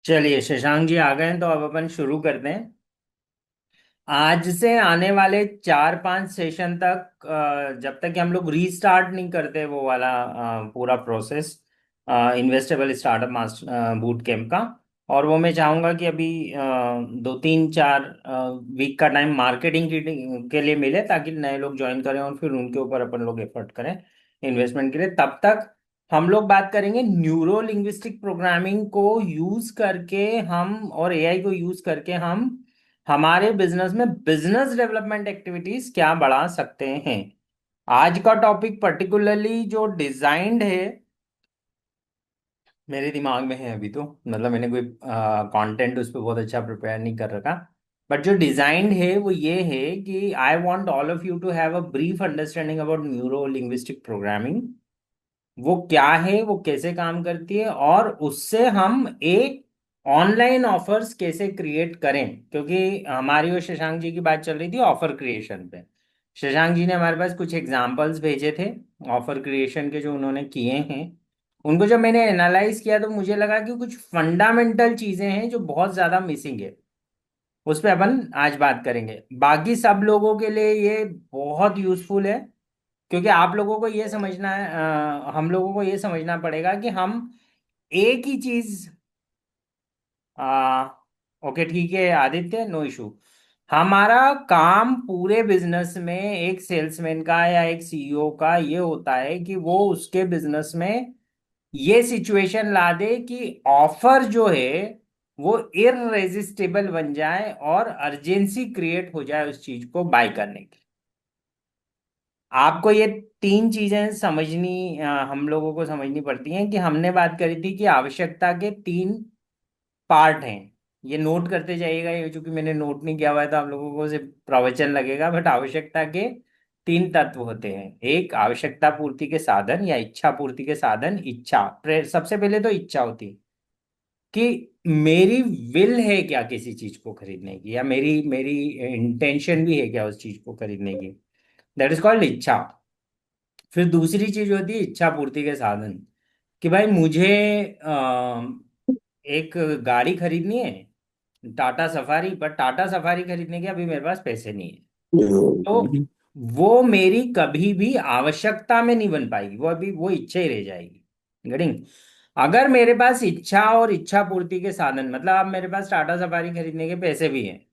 चलिए शशांक जी आ गए हैं तो अब अपन शुरू करते हैं। आज से आने वाले 4-5 सेशन तक जब तक कि हम लोग रीस्टार्ट नहीं करते वो वाला पूरा process investable startup master boot camp का। और वो मैं चाहूँगा कि अभी 2-3-4 वीक का टाइम मार्केटिंग के लिए मिले ताकि नए लोग ज्वाइन करें और फिर उनके ऊपर अपन लोग एफर्ट करें इन्वेस्टमेंट के लिए। तब तक हम लोग बात करेंगे न्यूरो लिंग्विस्टिक प्रोग्रामिंग को यूज करके हम और एआई को यूज करके हम हमारे बिजनेस में बिजनेस डेवलपमेंट एक्टिविटीज क्या बढ़ा सकते हैं। आज का टॉपिक पर्टिकुलरली जो डिजाइंड है मेरे दिमाग में है अभी तो, मतलब मैंने कोई कंटेंट उस पर बहुत अच्छा प्रिपेयर नहीं कर रखा। बट जो डिजाइंड है वो ये है कि I want all of you to have a brief understanding about neuro linguistic programming. वो क्या है, वो कैसे काम करती है, और उससे हम एक ऑनलाइन ऑफर्स कैसे क्रिएट करें। क्योंकि हमारी और शशांक जी की बात चल रही थी ऑफर क्रिएशन पे। शशांक जी ने हमारे पास कुछ एग्जांपल्स भेजे थे ऑफर क्रिएशन के जो उन्होंने किए हैं। उनको जब मैंने एनालाइज किया तो मुझे लगा कि कुछ फंडामेंटल चीजें हैं जो बहुत ज्यादा मिसिंग है। उस पर अपन आज बात करेंगे। बाकी सब लोगों के लिए ये बहुत यूजफुल है क्योंकि आप लोगों को ये समझना है, हम लोगों को ये समझना पड़ेगा कि हम एक ही चीज। आ, ओके ठीक है आदित्य, नो इशू। हमारा काम पूरे बिजनेस में एक सेल्समैन का या एक सीईओ का ये होता है कि वो उसके बिजनेस में ये सिचुएशन ला दे कि ऑफर जो है वो इररेजिस्टेबल बन जाए और अर्जेंसी क्रिएट हो जाए उस चीज को बाय करने की। आपको ये तीन चीजें समझनी, हम लोगों को समझनी पड़ती हैं कि हमने बात करी थी कि आवश्यकता के तीन पार्ट हैं। ये नोट करते जाइएगा, ये चूंकि मैंने नोट नहीं किया हुआ है तो आप लोगों को सिर्फ प्रवचन लगेगा। बट आवश्यकता के तीन तत्व होते हैं। एक आवश्यकता पूर्ति के साधन या इच्छा पूर्ति के साधन। इच्छा सबसे पहले तो इच्छा होती है कि मेरी विल है क्या किसी चीज को खरीदने की, या मेरी मेरी इंटेंशन भी है क्या उस चीज को खरीदने की। दैट इज कॉल्ड इच्छा। फिर दूसरी चीज होती है इच्छा पूर्ति के साधन, कि भाई मुझे एक गाड़ी खरीदनी है, टाटा सफारी। पर टाटा सफारी खरीदने के अभी मेरे पास पैसे नहीं है। तो वो मेरी कभी भी आवश्यकता में नहीं बन पाएगी, वो अभी वो इच्छा ही रह जाएगी। गेटिंग? अगर मेरे पास इच्छा और इच्छा पूर्ति के साधन, मतलब अब मेरे पास टाटा सफारी खरीदने के पैसे भी हैं,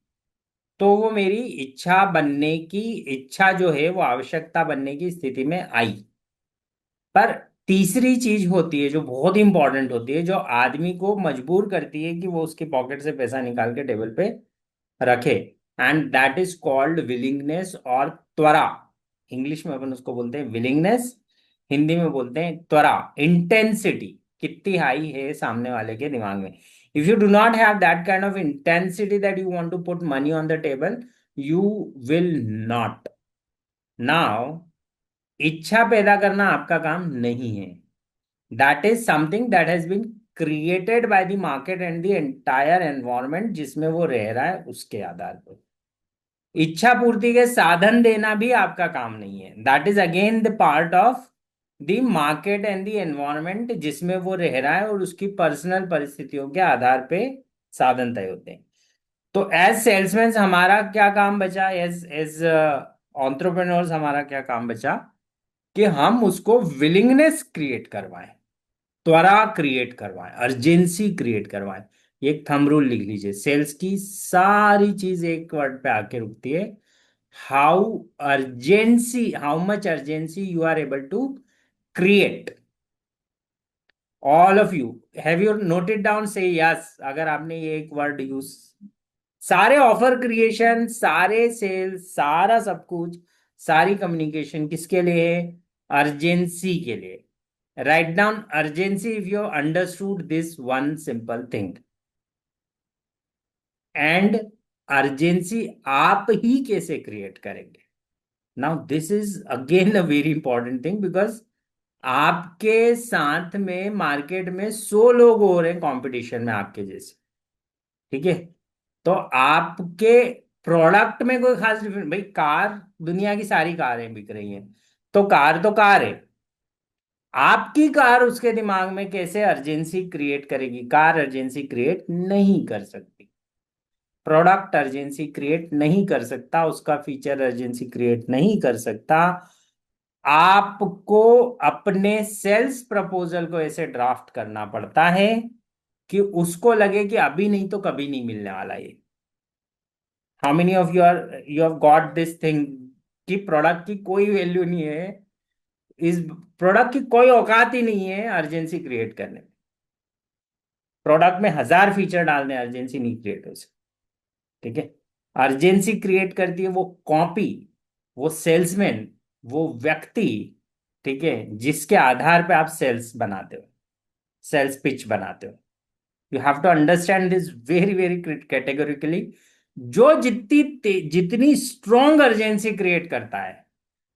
तो वो मेरी इच्छा बनने की, इच्छा जो है वो आवश्यकता बनने की स्थिति में आई। पर तीसरी चीज होती है जो बहुत इंपॉर्टेंट होती है, जो आदमी को मजबूर करती है कि वो उसके पॉकेट से पैसा निकाल के टेबल पे रखे। And that is called willingness और त्वरा। इंग्लिश में अपन उसको बोलते हैं विलिंगनेस, हिंदी में बोलते हैं त्वरा। इंटेंसिटी कितनी हाई है सामने वाले के दिमाग में। If you do not have that kind of intensity that you want to put money on the table, you will not. Now इच्छा पैदा करना आपका काम नहीं है। That is something that has been created by the market and the entire environment जिसमें वो रह रहा है उसके आधार पर। इच्छा पूर्ति के साधन देना भी आपका काम नहीं है। That is again the part of the market and the environment जिसमें वो रह रहा है और उसकी पर्सनल परिस्थितियों के आधार पे साधन तय होते हैं। तो एज सेल्समैन हमारा क्या काम बचा, एज एज एंटरप्रेन्योर्स हमारा क्या काम बचा, कि हम उसको विलिंगनेस क्रिएट करवाएं, त्वरा क्रिएट करवाएं, अर्जेंसी क्रिएट करवाएं। ये एक थंब रूल लिख लीजिए, सेल्स की सारी चीज एक वर्ड पे आके रुकती है। How urgency, how much urgency you are able to create. All of you, have you noted down, say yes अगर आपने ये एक वर्ड यूज। सारे ऑफर क्रिएशन, सारे सेल्स, सारा सब कुछ, सारी कम्युनिकेशन किसके लिए है? अर्जेंसी के लिए। Write down urgency if you understood this one simple thing. And urgency आप ही कैसे क्रिएट करेंगे? Now this is again a very important thing, because आपके साथ में मार्केट में 100 लोग हो रहे हैं कंपटीशन में आपके जैसे। ठीक है? तो आपके प्रोडक्ट में कोई खास डिफरेंस, भाई कार, दुनिया की सारी कारें बिक रही हैं, तो कार है। आपकी कार उसके दिमाग में कैसे अर्जेंसी क्रिएट करेगी? कार अर्जेंसी क्रिएट नहीं कर सकती, प्रोडक्ट अर्जेंसी क्रिएट नहीं कर सकता, उसका फीचर अर्जेंसी क्रिएट नहीं कर सकता। आपको अपने सेल्स प्रपोजल को ऐसे ड्राफ्ट करना पड़ता है कि उसको लगे कि अभी नहीं तो कभी नहीं मिलने वाला ये। How many of you have got this thing कि प्रोडक्ट की कोई वैल्यू नहीं है, इस प्रोडक्ट की कोई औकात ही नहीं है अर्जेंसी क्रिएट करने में। प्रोडक्ट में 1000 फीचर डालने, अर्जेंसी नहीं क्रिएट हो सकती। ठीक है, अर्जेंसी क्रिएट करती है वो कॉपी, वो सेल्समैन, वो व्यक्ति, ठीक है, जिसके आधार पे आप सेल्स बनाते हो, सेल्स पिच बनाते हो। You have to understand this very very categorically. जो जितनी स्ट्रॉन्ग अर्जेंसी क्रिएट करता है,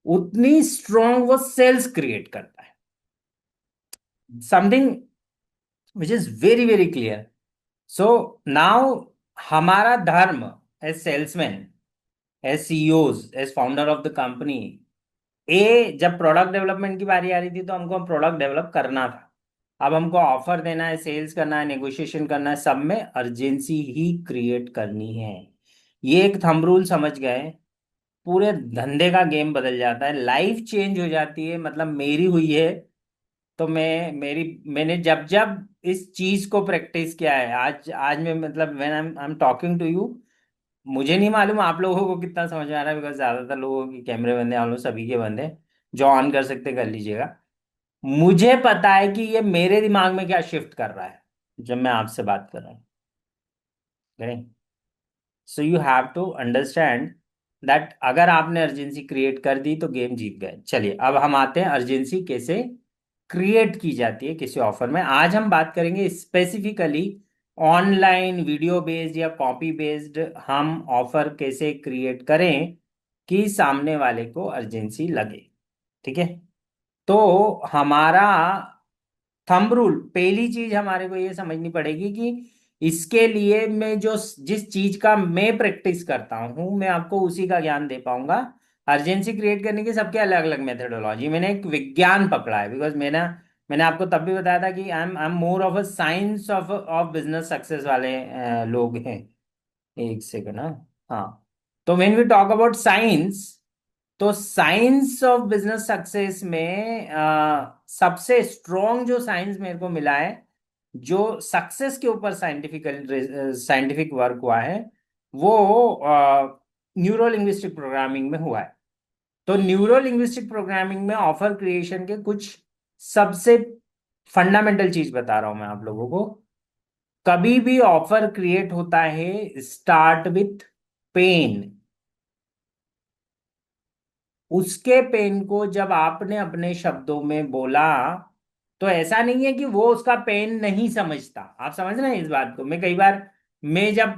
उतनी स्ट्रॉन्ग वो सेल्स क्रिएट करता है। Something which is very very clear. So now हमारा धर्म as salesman, as CEOs, as founder of the company, जब प्रोडक्ट डेवलपमेंट की बारी आ रही थी तो हमको प्रोडक्ट डेवलप करना था। अब हमको ऑफर देना है, सेल्स करना है, नेगोशिएशन करना है, सब में अर्जेंसी ही क्रिएट करनी है। ये एक थंब रूल समझ गए, पूरे धंधे का गेम बदल जाता है, लाइफ चेंज हो जाती है। मतलब मेरी हुई है, तो मैंने जब जब इस चीज को प्रैक्टिस किया है, आज आज मैं मतलब when I am talking to you, मुझे नहीं मालूम आप लोगों को कितना समझ में आ रहा है, बिकॉज ज्यादातर लोगों के कैमरे बंद हैं, हम लोग सभी के बंद हैं। जो ऑन कर सकते कर लीजिएगा। मुझे पता है कि ये मेरे दिमाग में क्या शिफ्ट कर रहा है जब मैं आपसे बात कर रहा हूँ। So you have to understand that अगर आपने अर्जेंसी क्रिएट कर दी तो गेम जीत गए। चलिए अब हम आते हैं अर्जेंसी कैसे क्रिएट की जाती है किसी ऑफर में। आज हम बात करेंगे स्पेसिफिकली ऑनलाइन वीडियो बेस्ड या कॉपी बेस्ड हम ऑफर कैसे क्रिएट करें कि सामने वाले को अर्जेंसी लगे। ठीक है, तो हमारा थंब रूल, पहली चीज हमारे को ये समझनी पड़ेगी कि इसके लिए मैं जो जिस चीज का मैं प्रैक्टिस करता हूं, मैं आपको उसी का ज्ञान दे पाऊंगा। अर्जेंसी क्रिएट करने की सबके अलग अलग मेथोडोलॉजी, मैंने एक विज्ञान पकड़ा है, बिकॉज मैंने आपको तब भी बताया था कि I am more of a science of of business success वाले लोग हैं। एक सेकंड, हाँ। तो when we talk about science, तो साइंस ऑफ बिजनेस सक्सेस में सबसे स्ट्रॉन्ग जो साइंस मेरे को मिला है, जो सक्सेस के ऊपर साइंटिफिक वर्क हुआ है, वो न्यूरो लिंग्विस्टिक प्रोग्रामिंग में हुआ है। तो न्यूरो लिंग्विस्टिक प्रोग्रामिंग में ऑफर क्रिएशन के कुछ सबसे फंडामेंटल चीज बता रहा हूं मैं आप लोगों को। कभी भी ऑफर क्रिएट होता है, स्टार्ट विथ पेन। उसके पेन को जब आपने अपने शब्दों में बोला, तो ऐसा नहीं है कि वो उसका पेन नहीं समझता। आप समझ रहे हैं इस बात को? मैं कई बार, मैं जब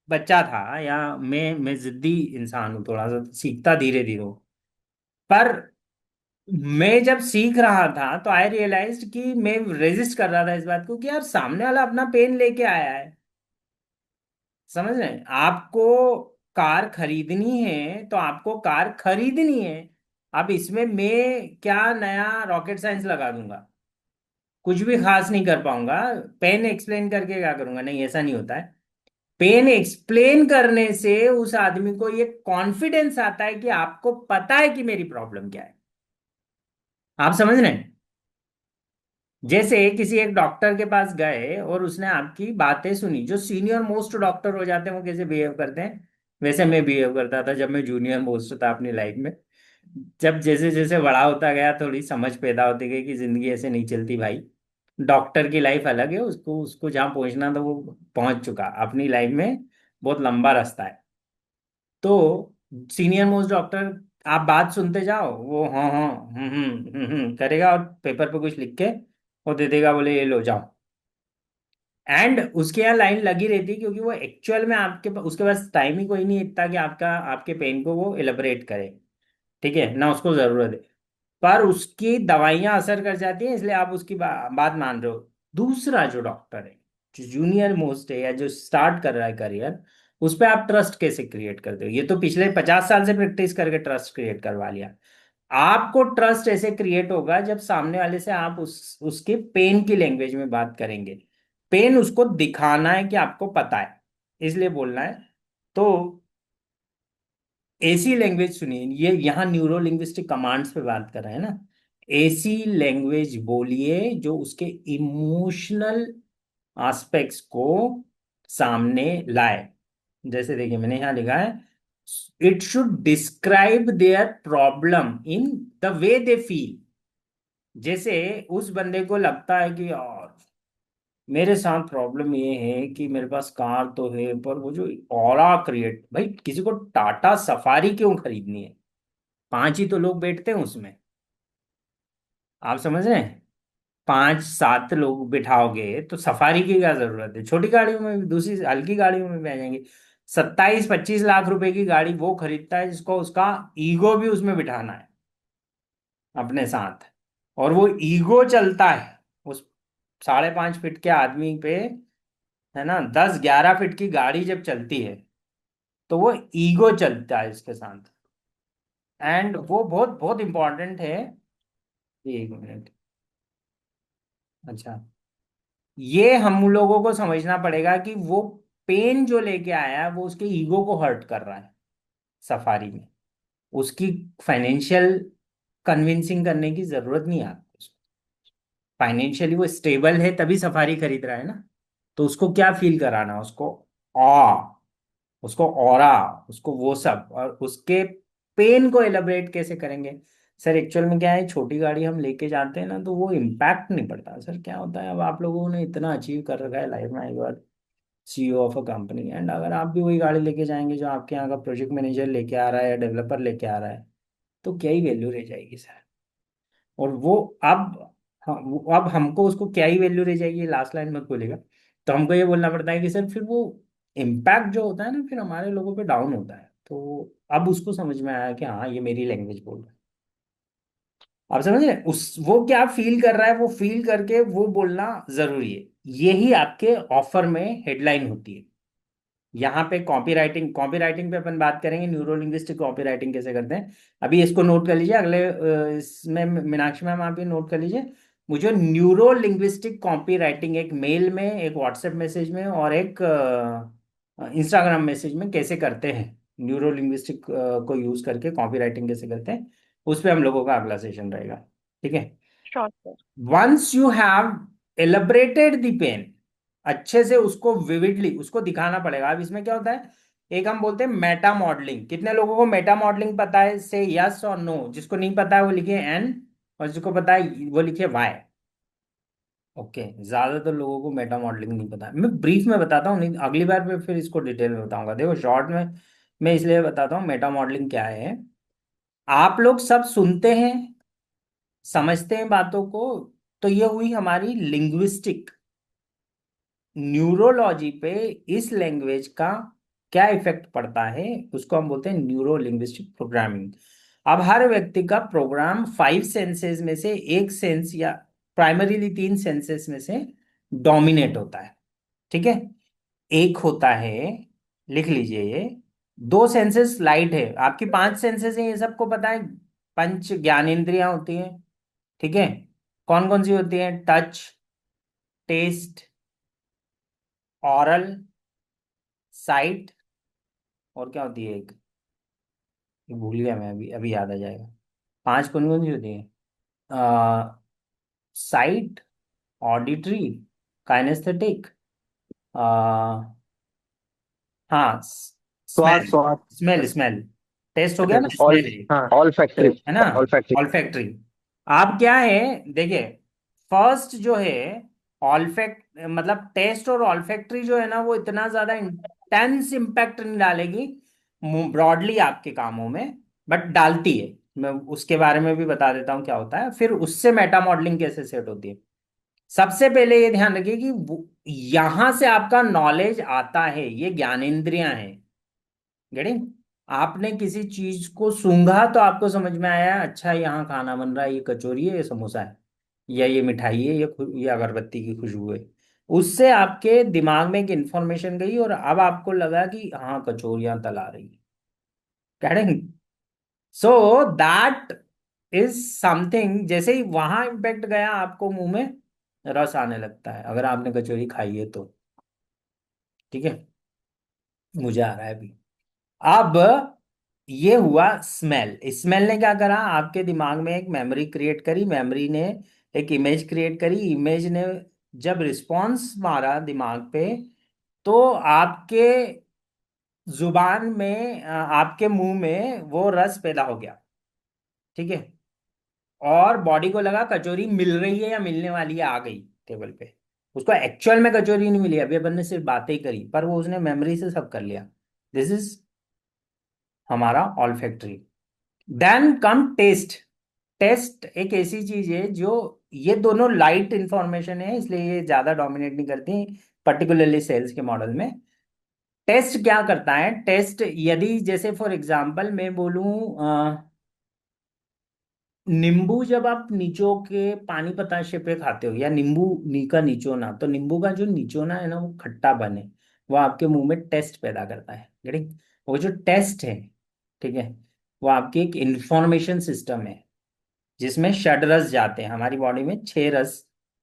बच्चा था, या मैं जिद्दी इंसान हूं, थोड़ा सा सीखता धीरे धीरे हूं। पर मैं जब सीख रहा था तो आई रियलाइज्ड कि मैं रेजिस्ट कर रहा था इस बात को कि यार सामने वाला अपना पेन लेके आया है। समझ रहे हैं? आपको कार खरीदनी है तो आपको कार खरीदनी है। अब इसमें मैं क्या नया रॉकेट साइंस लगा दूंगा? कुछ भी खास नहीं कर पाऊंगा। पेन एक्सप्लेन करके क्या करूंगा? नहीं, ऐसा नहीं होता है। पेन एक्सप्लेन करने से उस आदमी को ये कॉन्फिडेंस आता है कि आपको पता है कि मेरी प्रॉब्लम क्या है। आप समझ रहे हैं? जैसे किसी एक डॉक्टर के पास गए और उसने आपकी बातें सुनी, जो सीनियर मोस्ट डॉक्टर हो जाते हैं वो कैसे बिहेव करते हैं, वैसे मैं बिहेव करता था जब मैं जूनियर मोस्ट था अपनी लाइफ में। जब जैसे जैसे बड़ा होता गया, थोड़ी समझ पैदा होती गई कि जिंदगी ऐसे नहीं चलती भाई। डॉक्टर की लाइफ अलग है, उसको उसको जहाँ पहुंचना था वो पहुंच चुका। अपनी लाइफ में बहुत लंबा रास्ता है। तो सीनियर मोस्ट डॉक्टर, आप बात सुनते जाओ, वो हाँ हाँ करेगा और पेपर पे कुछ लिख के वो दे देगा, बोले ये लो जाओ। एंड उसके यहाँ लाइन लगी रहती, क्योंकि वो एक्चुअल में उसके पास टाइम ही कोई नहीं इतना कि आपके पेन को वो एलिबरेट करे। ठीक है ना, उसको जरूरत है। पर उसकी दवाइयां असर कर जाती हैं, इसलिए आप उसकी बात मान रहे हो। दूसरा जो डॉक्टर है, जो जूनियर मोस्ट है या जो स्टार्ट कर रहा है करियर, उस पर आप ट्रस्ट कैसे क्रिएट करते हो? ये तो पिछले 50 साल से प्रैक्टिस करके ट्रस्ट क्रिएट करवा लिया। आपको ट्रस्ट ऐसे क्रिएट होगा जब सामने वाले से आप उसके पेन की लैंग्वेज में बात करेंगे। पेन उसको दिखाना है कि आपको पता है, इसलिए बोलना है। तो ऐसी लैंग्वेज सुनिए, ये यहाँ न्यूरो लिंग्विस्टिक कमांड्स पे बात कर रहे हैं ना। ऐसी लैंग्वेज बोलिए जो उसके इमोशनल एस्पेक्ट्स को सामने लाए। जैसे देखिए मैंने यहाँ लिखा है, it should describe their problem in the way they feel. जैसे उस बंदे को लगता है कि यार मेरे साथ प्रॉब्लम ये है कि मेरे पास कार तो है, पर वो जो ऑरा क्रिएट, भाई किसी को टाटा सफारी क्यों खरीदनी है? 5 ही तो लोग बैठते हैं उसमें। आप समझ रहे हैं? 5 7 लोग बिठाओगे तो सफारी की क्या जरूरत है? छोटी गाड़ियों में भी, दूसरी हल्की गाड़ियों में भी आ जाएंगे। 27 25 लाख रुपए की गाड़ी वो खरीदता है जिसको उसका ईगो भी उसमें बिठाना है अपने साथ। और वो ईगो चलता है उस 5.5 फीट के आदमी पे, है ना? 10 11 फीट की गाड़ी जब चलती है तो वो ईगो चलता है इसके साथ। एंड वो बहुत बहुत इंपॉर्टेंट है। 1 मिनट। अच्छा, ये हम लोगों को समझना पड़ेगा कि वो पेन जो लेके आया है वो उसके ईगो को हर्ट कर रहा है सफारी में। उसकी फाइनेंशियल कन्विंसिंग करने की जरूरत नहीं है आपको। फाइनेंशियली वो स्टेबल है तभी सफारी खरीद रहा है ना। तो उसको क्या फील कराना, उसको ऑ, उसको ऑरा, उसको वो सब, और उसके पेन को एलिब्रेट कैसे करेंगे? सर एक्चुअल में क्या है, छोटी गाड़ी हम लेके जाते हैं ना तो वो इम्पैक्ट नहीं पड़ता। सर क्या होता है, अब आप लोगों ने इतना अचीव कर रखा है लाइफ में, you are CEO of a company, and अगर आप भी वही गाड़ी लेके जाएंगे जो आपके यहाँ का प्रोजेक्ट मैनेजर लेके आ रहा है या डेवलपर लेके आ रहा है, तो क्या ही वैल्यू रह जाएगी सर? और वो अब, हाँ, अब हमको उसको क्या ही वैल्यू रह जाएगी, लास्ट लाइन मत बोलेगा। तो हमको ये बोलना पड़ता है कि सर फिर वो इम्पैक्ट जो होता है ना फिर हमारे लोगों पे डाउन होता है। तो अब उसको समझ में आया कि हाँ ये मेरी लैंग्वेज बोल रहा है। आप समझ रहे हैं? उस वो क्या फील कर रहा है, वो फील करके वो बोलना जरूरी है। यही आपके ऑफर में हेडलाइन होती है। यहाँ पे कॉपी राइटिंग पे अपन बात करेंगे, न्यूरो लिंग्विस्टिक कॉपी राइटिंग कैसे करते हैं। अभी इसको नोट कर लीजिए, अगले इसमें मीनाक्षी मैम आप ये नोट कर लीजिए। मुझे न्यूरो लिंग्विस्टिक कॉपी राइटिंग एक मेल में, एक व्हाट्सएप मैसेज में, और एक इंस्टाग्राम मैसेज में कैसे करते हैं, न्यूरो लिंग्विस्टिक को यूज करके कॉपी राइटिंग कैसे करते हैं, उस पर हम लोगों का अगला सेशन रहेगा। ठीक है? Sure sir. Once you have elaborated the pen, अच्छे से उसको विविडली उसको दिखाना पड़ेगा। अब इसमें क्या होता है, एक हम बोलते हैं मेटा मॉडलिंग। कितने लोगों को मेटा मॉडलिंग पता है? से यस और नो। जिसको नहीं पता है वो लिखे एन, और जिसको पता है वो लिखे वाई। ओके, ज्यादातर लोगों को मेटा मॉडलिंग नहीं पता है। मैं ब्रीफ में बताता हूँ, नहीं अगली बार मैं फिर इसको डिटेल में बताऊंगा। देखो शॉर्ट में मैं इसलिए बताता हूँ मेटा मॉडलिंग क्या है। आप लोग सब सुनते हैं, समझते हैं बातों को, तो ये हुई हमारी लिंग्विस्टिक। न्यूरोलॉजी पे इस लैंग्वेज का क्या इफेक्ट पड़ता है उसको हम बोलते हैं न्यूरो लिंग्विस्टिक प्रोग्रामिंग। अब हर व्यक्ति का प्रोग्राम 5 सेंसेस में से एक सेंस, या प्राइमरीली 3 सेंसेस में से डोमिनेट होता है। ठीक है? एक होता है, लिख लीजिए ये, 2 सेंसेस लाइट है। आपकी 5 सेंसेस हैं ये सबको पता है। पंच ज्ञानेंद्रियां होती हैं। ठीक है? कौन कौन सी होती हैं? टच, टेस्ट, ऑरल, साइट, और क्या होती है एक, ये भूल गया मैं, अभी अभी याद आ जाएगा। 5 कौन कौन सी होती है? साइट, ऑडिटरी, काइनेस्थेटिक, हाँ, स्वाद स्मेल। स्वाद। स्मेल स्मेल टेस्ट हो गया ना, अच्छा ऑल, स्मेल है। हाँ ऑल फैक्ट्री। है ना? All factory. ऑल्फैक्टरी। आप क्या है, देखिए, फर्स्ट जो है ऑल्फैक्ट, मतलब टेस्ट और ऑल्फैक्टरी जो है ना, वो इतना ज्यादा इंटेंस इम्पैक्ट नहीं डालेगी ब्रॉडली आपके कामों में, बट डालती है। मैं उसके बारे में भी बता देता हूँ क्या होता है, फिर उससे मेटा मॉडलिंग कैसे सेट होती है। सबसे पहले ये ध्यान रखिए कि यहां से आपका नॉलेज आता है, ये ज्ञानेंद्रियां हैं। गेटिंग? आपने किसी चीज को सूंघा तो आपको समझ में आया, अच्छा यहाँ खाना बन रहा है, ये कचौरी है, ये समोसा है, या ये मिठाई है, ये अगरबत्ती की खुशबू है। उससे आपके दिमाग में एक इंफॉर्मेशन गई और अब आपको लगा कि हाँ कचौरियां तला रही है। Getting? So that is something, जैसे ही वहां इम्पैक्ट गया आपको मुंह में रस आने लगता है, अगर आपने कचौरी खाई है तो। ठीक है, मुझे आ रहा है अभी। अब ये हुआ स्मेल। स्मेल ने क्या करा, आपके दिमाग में एक मेमोरी क्रिएट करी, मेमोरी ने एक इमेज क्रिएट करी, इमेज ने जब रिस्पॉन्स मारा दिमाग पे, तो आपके जुबान में आपके मुंह में वो रस पैदा हो गया। ठीक है, और बॉडी को लगा कचौरी मिल रही है या मिलने वाली है, आ गई टेबल पे। उसको एक्चुअल में कचौरी नहीं मिली, अभी अपन ने सिर्फ बातें ही करी, पर वो उसने मेमोरी से सब कर लिया। दिस इज हमारा all factory. Then come test. Test एक ऐसी चीज है जो, ये दोनों लाइट इंफॉर्मेशन है इसलिए ये ज्यादा डोमिनेट नहीं करती, पर्टिकुलरली सेल्स के मॉडल में। टेस्ट क्या करता है, टेस्ट यदि जैसे फॉर एग्जांपल मैं बोलूं, नींबू जब आप निचो के पानी पताशे पे खाते हो, या नींबू का निचोना, तो नींबू का जो निचोना है ना वो खट्टा बने, वो आपके मुंह में टेस्ट पैदा करता है। गेटिंग? वो जो टेस्ट है, ठीक है, वो आपकी एक इंफॉर्मेशन सिस्टम है जिसमें षड रस जाते हैं। हमारी बॉडी में 6 रस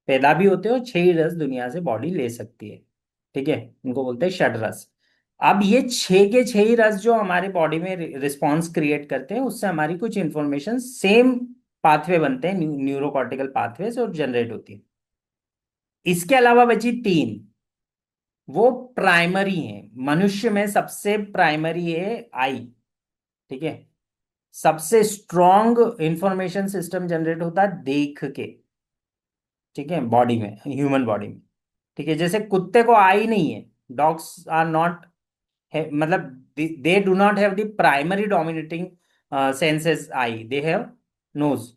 पैदा भी होते हैं और 6 ही रस दुनिया से बॉडी ले सकती है। ठीक है, उनको बोलते हैं षड रस। अब ये 6 के 6 ही रस जो हमारे बॉडी में रिस्पॉन्स क्रिएट करते हैं, उससे हमारी कुछ इंफॉर्मेशन सेम पाथवे बनते हैं, न्यूरोकॉर्टिकल पाथवेज, और जनरेट होती है। इसके अलावा बची 3, वो प्राइमरी हैं। मनुष्य में सबसे प्राइमरी है आई। ठीक है, सबसे स्ट्रॉन्ग इंफॉर्मेशन सिस्टम जनरेट होता है देख के। ठीक है, बॉडी में, ह्यूमन बॉडी में। ठीक है, जैसे कुत्ते को आई नहीं है, डॉग्स आर नॉट, मतलब they do not have the primary dominating senses eye, they have nose.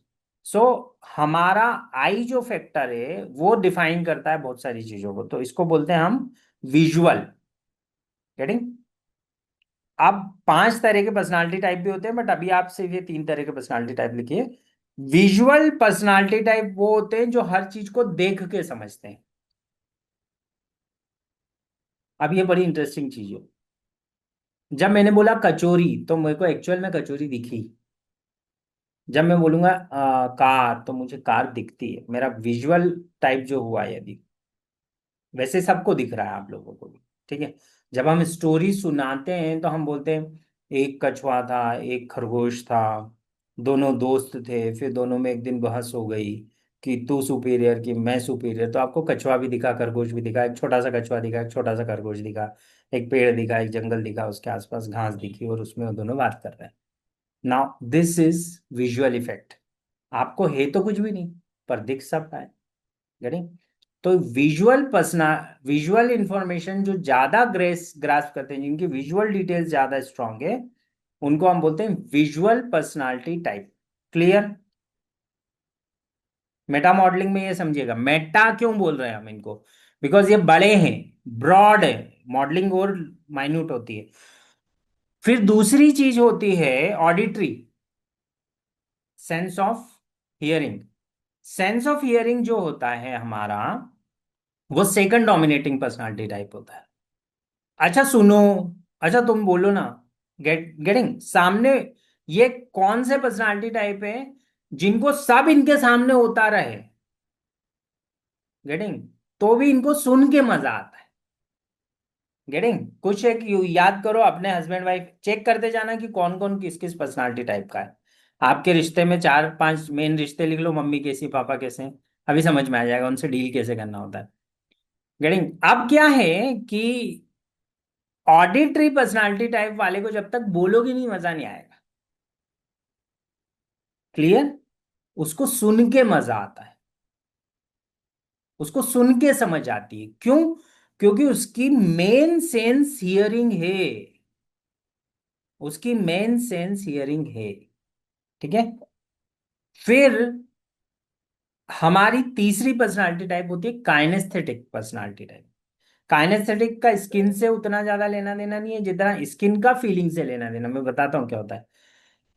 So हमारा आई जो फैक्टर है वो डिफाइन करता है बहुत सारी चीजों को, तो इसको बोलते हैं हम विजुअल। गेटिंग? अब 5 तरह के पर्सनालिटी टाइप भी होते हैं, बट अभी आप सिर्फ ये 3 तरह के पर्सनालिटी टाइप लिखिए। विजुअल पर्सनालिटी टाइप वो होते हैं जो हर चीज को देख के समझते हैं। अब ये बड़ी इंटरेस्टिंग चीज है, जब मैंने बोला कचोरी तो मेरे को एक्चुअल में कचोरी दिखी। जब मैं बोलूंगा कार, तो मुझे कार दिखती है। मेरा विजुअल टाइप जो हुआ है, यदि वैसे सबको दिख रहा है, आप लोगों को भी। ठीक है, जब हम स्टोरी सुनाते हैं तो हम बोलते हैं एक कछुआ था, एक खरगोश था, दोनों दोस्त थे, फिर दोनों में एक दिन बहस हो गई कि तू सुपीरियर कि मैं सुपीरियर। तो आपको कछुआ भी दिखा, खरगोश भी दिखा, एक छोटा सा कछुआ दिखा, एक छोटा सा खरगोश दिखा, एक पेड़ दिखा, एक जंगल दिखा, उसके आसपास घास दिखी, और उसमें वो दोनों बात कर रहे हैं। Now this is visual effect. आपको है तो कुछ भी नहीं, पर दिख सब रहा है। getting? तो विजुअल इंफॉर्मेशन जो ज्यादा ग्रास्प करते हैं, जिनकी विजुअल डिटेल्स ज्यादा स्ट्रांग है, उनको हम बोलते हैं visual personality type. Clear? Meta modelling में ये समझिएगा, मेटा क्यों बोल रहे हैं हम इनको, बिकॉज ये बड़े हैं, ब्रॉड है, मॉडलिंग और माइन्यूट होती है। फिर दूसरी चीज होती है auditory, sense of hearing. Sense of hearing जो होता है हमारा, वो सेकंड डोमिनेटिंग पर्सनालिटी टाइप होता है। अच्छा सुनो, अच्छा तुम बोलो ना, गेटिंग सामने, ये कौन से पर्सनालिटी टाइप है जिनको सब इनके सामने होता रहे, गेटिंग, तो भी इनको सुन के मजा आता है। गेटिंग? कुछ एक याद करो, अपने हस्बैंड वाइफ चेक करते जाना कि कौन कौन किस किस पर्सनालिटी टाइप का है। आपके रिश्ते में 4 5 मेन रिश्ते लिख लो, मम्मी कैसी, पापा कैसे हैं, अभी समझ में आ जाएगा उनसे डील कैसे करना होता है। गेटिंग? अब क्या है कि ऑडिटरी पर्सनालिटी टाइप वाले को जब तक बोलोगे नहीं मजा नहीं आएगा। क्लियर? उसको सुन के मजा आता है, उसको सुन के समझ आती है। क्यों? क्योंकि उसकी मेन सेंस हियरिंग है, उसकी मेन सेंस हियरिंग है। ठीक है, फिर हमारी तीसरी पर्सनालिटी टाइप होती है काइनेस्थेटिक पर्सनालिटी टाइप। काइनेस्थेटिक का स्किन से उतना ज्यादा लेना देना नहीं है जितना स्किन का फीलिंग से लेना देना। मैं बताता हूँ क्या होता है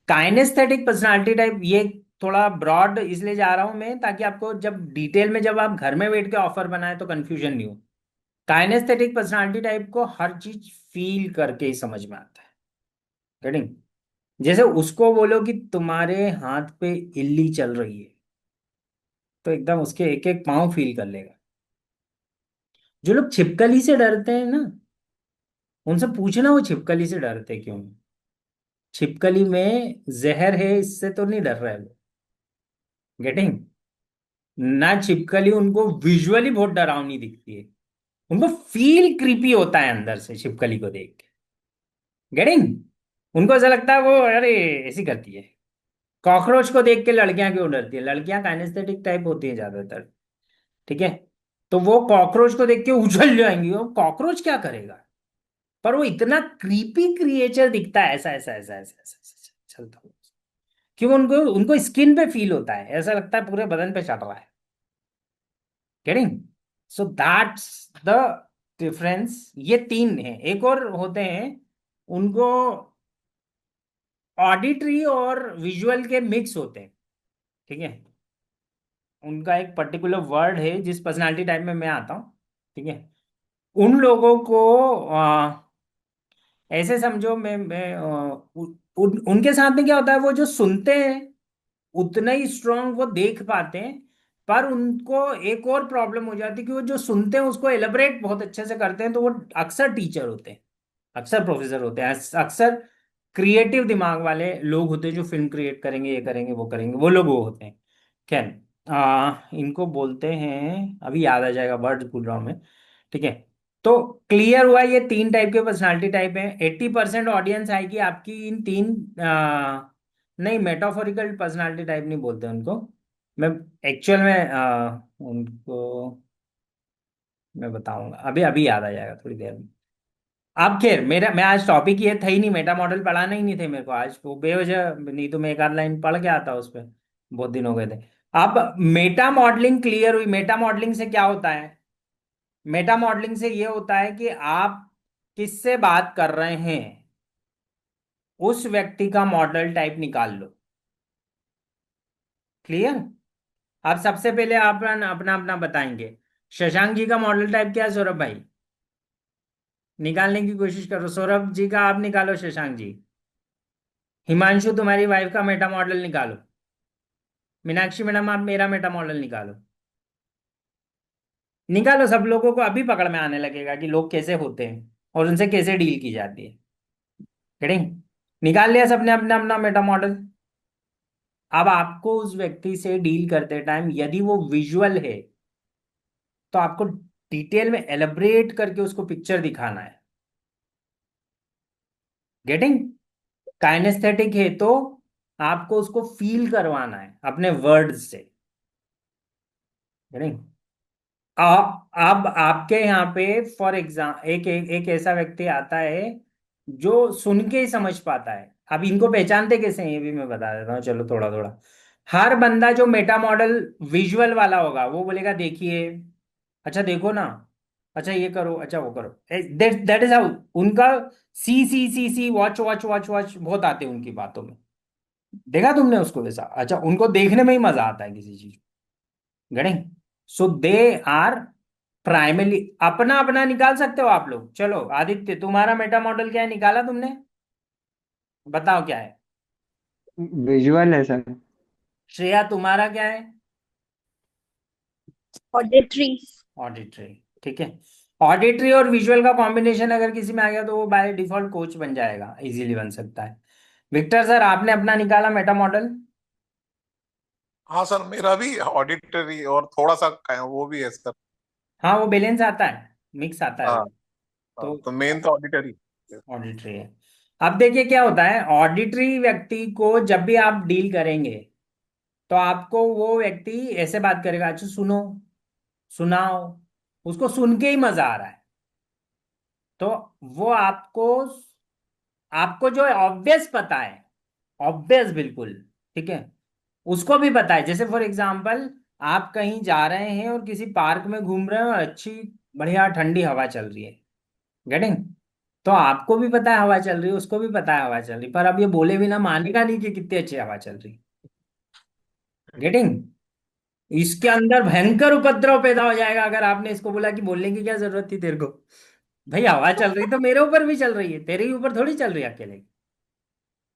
काइनेस्थेटिक पर्सनालिटी टाइप। ये थोड़ा ब्रॉड इसलिए जा रहा हूं मैं, ताकि आपको जब डिटेल में, जब आप घर में बैठ के ऑफर बनाए तो कंफ्यूजन नहीं हो। काइनेस्थेटिक पर्सनालिटी टाइप को हर चीज फील करके ही समझ में आता है। गेटिंग? जैसे उसको बोलो कि तुम्हारे हाथ पे इल्ली चल रही है, तो एकदम उसके एक एक पाँव फील कर लेगा। जो लोग छिपकली से डरते हैं ना, उनसे पूछना वो छिपकली से डरते क्यों हैं। छिपकली में जहर है, इससे तो नहीं डर रहा है वो। गेटिंग? ना छिपकली उनको विजुअली बहुत डरावनी दिखती है, उनको फील क्रीपी होता है अंदर से छिपकली को देख के। गेटिंग? उनको ऐसा लगता है वो, अरे ऐसी करती है। कॉकरोच को देख के लड़कियां क्यों डरती है? लड़कियां काइनेस्थेटिक टाइप होती हैं ज्यादातर। ठीक है? तो वो कॉकरोच को देख के उछल जाएंगी, वो कॉकरोच क्या करेगा? पर वो इतना क्रीपी क्रिएचर दिखता है, ऐसा ऐसा ऐसा ऐसा ऐसा, ऐसा चलता हुआ। क्यों? उनको उनको स्किन पे फील होता है, ऐसा लगता है पूरे बदन पे चढ़ रहा है। Getting? So that's the difference. ये तीन है, एक और होते हैं, उनको ऑडिटरी और विजुअल के मिक्स होते हैं। ठीक है? उनका एक पर्टिकुलर वर्ड है जिस पर्सनालिटी टाइप में मैं आता हूँ। ठीक है? उन लोगों को ऐसे समझो, मैं उनके साथ में क्या होता है, वो जो सुनते हैं उतना ही स्ट्रांग वो देख पाते हैं। पर उनको एक और प्रॉब्लम हो जाती है कि वो जो सुनते हैं उसको एलेबरेट बहुत अच्छे से करते हैं, तो वो अक्सर टीचर होते हैं, अक्सर प्रोफेसर होते हैं, अक्सर क्रिएटिव दिमाग वाले लोग होते हैं, जो फिल्म क्रिएट करेंगे, ये करेंगे, वो करेंगे, वो लोग वो होते हैं। खैर, इनको बोलते हैं, अभी याद आ जाएगा, वर्ड भूल रहा हूँ मैं। ठीक है? तो क्लियर हुआ, ये तीन टाइप के पर्सनालिटी टाइप हैं। 80% ऑडियंस आएगी आपकी इन तीन। नहीं, मेटाफोरिकल पर्सनालिटी टाइप नहीं बोलते उनको। मैं एक्चुअल में उनको मैं बताऊंगा, अभी अभी याद आ जाएगा थोड़ी देर में। अब खैर, मेरा मैं आज टॉपिक ये था ही नहीं, मेटा मॉडल पढ़ाना ही नहीं थे मेरे को आज, वो बेवजह, नहीं तो मैं एक आध लाइन पढ़ के आता उस पर। बहुत दिन हो गए थे। अब मेटा मॉडलिंग क्लियर हुई। मेटा मॉडलिंग से क्या होता है? मेटा मॉडलिंग से ये होता है कि आप किससे बात कर रहे हैं, उस व्यक्ति का मॉडल टाइप निकाल लो। क्लियर? आप सबसे पहले आप अपना अपना अपना बताएंगे। शशांक जी का मॉडल टाइप क्या है, सौरभ भाई? निकालने की कोशिश करो, सौरभ जी का आप निकालो, शशांक जी। हिमांशु, तुम्हारी वाइफ का मेटा मॉडल निकालो। मीनाक्षी मैडम, आप मेरा मेटा मॉडल निकालो। निकालो, सब लोगों को अभी पकड़ में आने लगेगा कि लोग कैसे होते हैं और उनसे कैसे डील की जाती है। किडिंग? निकाल लिया सबने अपना अपना मेटा मॉडल? अब आपको उस व्यक्ति से डील करते टाइम यदि वो विजुअल है, तो आपको डिटेल में एलिब्रेट करके उसको पिक्चर दिखाना है। गेटिंग? काइनेस्थेटिक है तो आपको उसको फील करवाना है अपने वर्ड्स से। गेटिंग? अब आपके यहाँ पे फॉर एग्जाम एक ऐसा व्यक्ति आता है जो सुन के ही समझ पाता है। अब इनको पहचानते कैसे हैं, ये भी मैं बता देता हूँ, चलो थोड़ा थोड़ा। हर बंदा जो मेटा मॉडल विजुअल वाला होगा वो बोलेगा देखिए, अच्छा देखो ना, अच्छा ये करो, अच्छा वो करो। दैट दैट इज हाउ उनका सी सी सी सी वॉच वॉच वॉच वॉच बहुत आते हैं उनकी बातों में। देखा तुमने उसको वैसा? अच्छा, उनको देखने में ही मजा आता है किसी चीज। गणित? सो दे आर प्राइमरी। अपना अपना निकाल सकते हो आप लोग। चलो आदित्य, तुम्हारा मेटा मॉडल क्या है, निकाला तुमने? बताओ क्या है। विजुअल है सर। श्रेया, तुम्हारा क्या है? ऑडिटरी। ऑडिटरी। ठीक है? ऑडिटरी और विजुअल का कॉम्बिनेशन अगर किसी में आ गया तो वो बाय डिफॉल्ट कोच बन जाएगा, इजीली बन सकता है। विक्टर सर, आपने अपना निकाला मेटा मॉडल? हाँ सर, मेरा भी ऑडिटरी और थोड़ा सा वो भी है सर। हाँ, वो बैलेंस आता है, मिक्स आता है हाँ। वो। हाँ, तो तो मेन तो ऑडिटरी। ऑडिटरी है। अब देखिए क्या होता है, ऑडिटरी व्यक्ति को जब भी आप डील करेंगे, तो आपको वो व्यक्ति ऐसे बात करेगा, अच्छा सुनो, सुनाओ। उसको सुन के ही मजा आ रहा है। तो वो आपको आपको जो ऑब्वियस पता है, ऑब्वियस बिल्कुल, ठीक है, उसको भी पता है। जैसे फॉर एग्जाम्पल, आप कहीं जा रहे हैं और किसी पार्क में घूम रहे हैं और अच्छी बढ़िया ठंडी हवा चल रही है। गेटिंग? तो आपको भी पता है हवा चल रही है, उसको भी पता है हवा चल रही है, पर अब ये बोले बिना मानेगा नहीं कि कितनी अच्छी हवा चल रही है। गेटिंग? इसके अंदर भयंकर उपद्रव पैदा हो जाएगा अगर आपने इसको बोला कि बोलने की क्या जरूरत थी तेरे को। भाई हवा चल रही तो मेरे ऊपर भी चल रही है, तेरे ही ऊपर थोड़ी चल रही है अकेले।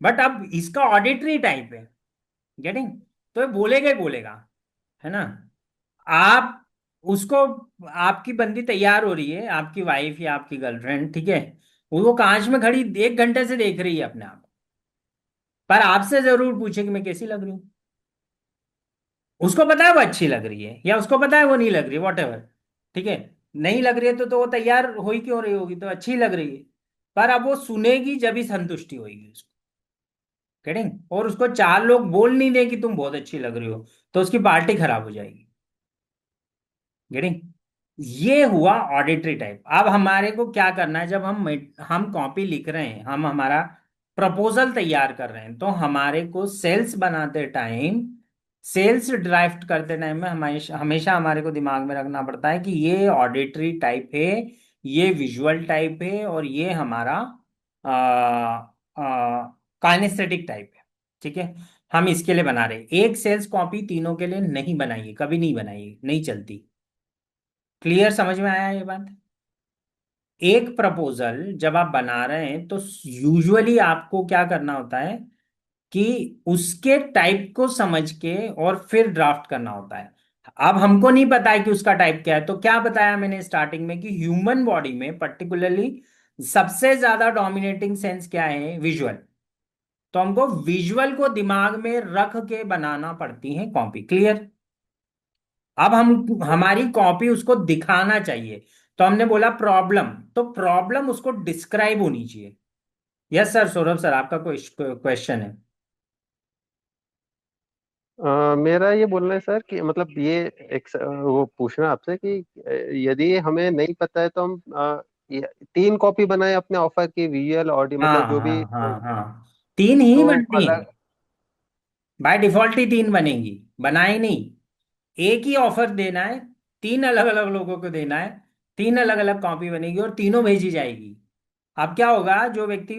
बट अब इसका ऑडिटरी टाइप है, गेटिंग? तो ये बोलेगा ही बोलेगा, है ना? आप उसको, आपकी बंदी तैयार हो रही है, आपकी वाइफ या आपकी गर्लफ्रेंड, ठीक है, वो कांच में खड़ी 1 घंटे से देख रही है अपने आप, पर आपसे जरूर पूछे कि मैं कैसी लग रही हूँ। उसको पता है वो अच्छी लग रही है, या उसको पता है वो नहीं लग रही, वॉट एवर, ठीक है। नहीं लग रही है तो वो तैयार हो ही क्यों रही होगी, तो अच्छी लग रही है। पर अब वो सुनेगी जब ही संतुष्टि होगी उसको, करेंगे। और उसको 4 लोग बोल नहीं दे कि तुम बहुत अच्छी लग रही हो, तो उसकी पार्टी खराब हो जाएगी, गेटिंग? ये हुआ ऑडिटरी टाइप। अब हमारे को क्या करना है, जब हम कॉपी लिख रहे हैं, हम हमारा प्रपोजल तैयार कर रहे हैं, तो हमारे को सेल्स बनाते टाइम, सेल्स ड्राफ्ट करते टाइम में हमेशा हमेशा हमारे को दिमाग में रखना पड़ता है कि ये ऑडिटरी टाइप है, ये विजुअल टाइप है, और ये हमारा काइनेस्थेटिक टाइप है, ठीक है। हम इसके लिए बना रहे हैं। एक सेल्स कॉपी तीनों के लिए नहीं बनाइए, कभी नहीं बनाइए, नहीं चलती। क्लियर, समझ में आया ये बात? एक प्रपोजल जब आप बना रहे हैं तो यूजुअली आपको क्या करना होता है कि उसके टाइप को समझ के और फिर ड्राफ्ट करना होता है। अब हमको नहीं पता है कि उसका टाइप क्या है, तो क्या बताया मैंने स्टार्टिंग में कि ह्यूमन बॉडी में पर्टिकुलरली सबसे ज्यादा डोमिनेटिंग सेंस क्या है, विजुअल। तो हमको विजुअल को दिमाग में रख के बनाना पड़ती है कॉपी। क्लियर? अब हम हमारी कॉपी उसको दिखाना चाहिए, तो हमने बोला प्रॉब्लम, तो प्रॉब्लम उसको डिस्क्राइब होनी चाहिए। यस सर, सौरभ सर, आपका कोई क्वेश्चन है? मेरा ये बोलना है सर कि मतलब ये वो पूछना आपसे कि यदि हमें नहीं पता है तो हम 3 कॉपी बनाए अपने ऑफर की, विजुअल ऑडियो हाँ मतलब जो भी, हाँ हाँ हाँ, 3 ही तो बनती हैं। अलग। बाय डिफॉल्ट ही 3 बनेंगी, बनाए नहीं। एक ही ऑफर देना है, 3 अलग अलग लोगों को देना है, 3 अलग अलग कॉपी बनेगी और तीनों भेजी जाएगी। अब क्या होगा, जो व्यक्ति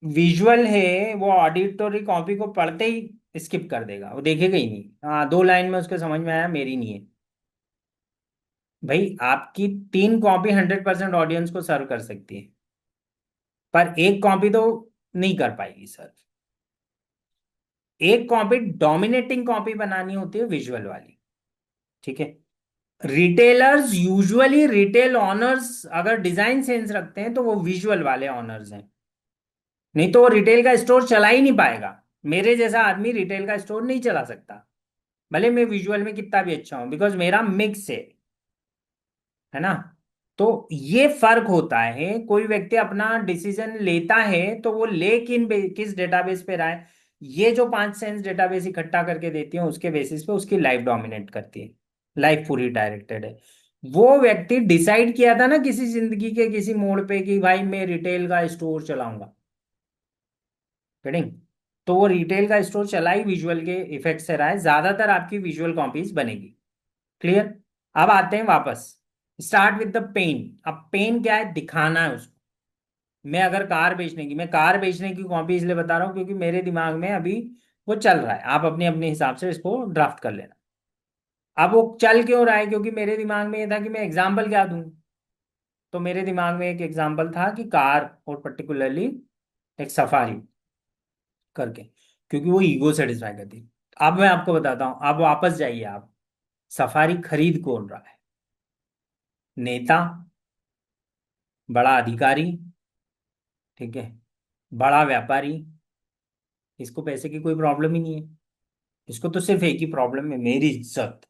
विजुअल है वो ऑडिटोरी कॉपी को पढ़ते ही स्किप कर देगा, वो देखेगा ही नहीं। हाँ, 2 लाइन में उसके समझ में आया, मेरी नहीं है। भाई आपकी 3 कॉपी 100% ऑडियंस को सर्व कर सकती है, पर एक कॉपी तो नहीं कर पाएगी सर। एक कॉपी, डोमिनेटिंग कॉपी बनानी होती है विजुअल वाली, ठीक है। रिटेलर्स यूजुअली, रिटेल ऑनर्स अगर डिजाइन सेंस रखते हैं तो वो विजुअल वाले ऑनर्स हैं, नहीं तो वो रिटेल का स्टोर चला ही नहीं पाएगा। मेरे जैसा आदमी रिटेल का स्टोर नहीं चला सकता, भले मैं विजुअल में कितना भी अच्छा हूं, बिकॉज मेरा मिक्स है ना। तो ये फर्क होता है, कोई व्यक्ति अपना डिसीजन लेता है तो वो लेकिन किस डेटाबेस पे रहा है, ये जो 5 सेंस डेटाबेस इकट्ठा करके देती है उसके बेसिस पे उसकी लाइफ डोमिनेट करती है, लाइफ पूरी डायरेक्टेड है। वो व्यक्ति डिसाइड किया था ना किसी जिंदगी के किसी मोड़ पे कि भाई मैं रिटेल का स्टोर चलाऊंगा, करेंगे, तो वो रिटेल का स्टोर चला ही विजुअल के इफेक्ट से रहा है, ज्यादातर आपकी विजुअल कॉपीज बनेगी। क्लियर? अब आते हैं वापस, स्टार्ट विद द पेन। अब पेन क्या है, दिखाना है उसको। मैं कार बेचने की कॉपी इसलिए बता रहा हूँ क्योंकि मेरे दिमाग में अभी वो चल रहा है, आप अपने अपने हिसाब से इसको ड्राफ्ट कर लेना। अब वो चल क्यों रहा है, क्योंकि मेरे दिमाग में ये था कि मैं एग्जाम्पल क्या दूं। तो मेरे दिमाग में एक एग्जाम्पल था कि कार, और पर्टिकुलरली एक सफारी करके, क्योंकि वो ईगो सेटिस्फाई करती है। अब मैं आपको बताता हूँ, आप वापस जाइए, आप सफारी खरीद कौन रहा है? नेता, बड़ा अधिकारी, ठीक है, बड़ा व्यापारी। इसको पैसे की कोई प्रॉब्लम ही नहीं है, इसको तो सिर्फ एक ही प्रॉब्लम है, मेरी इज्जत।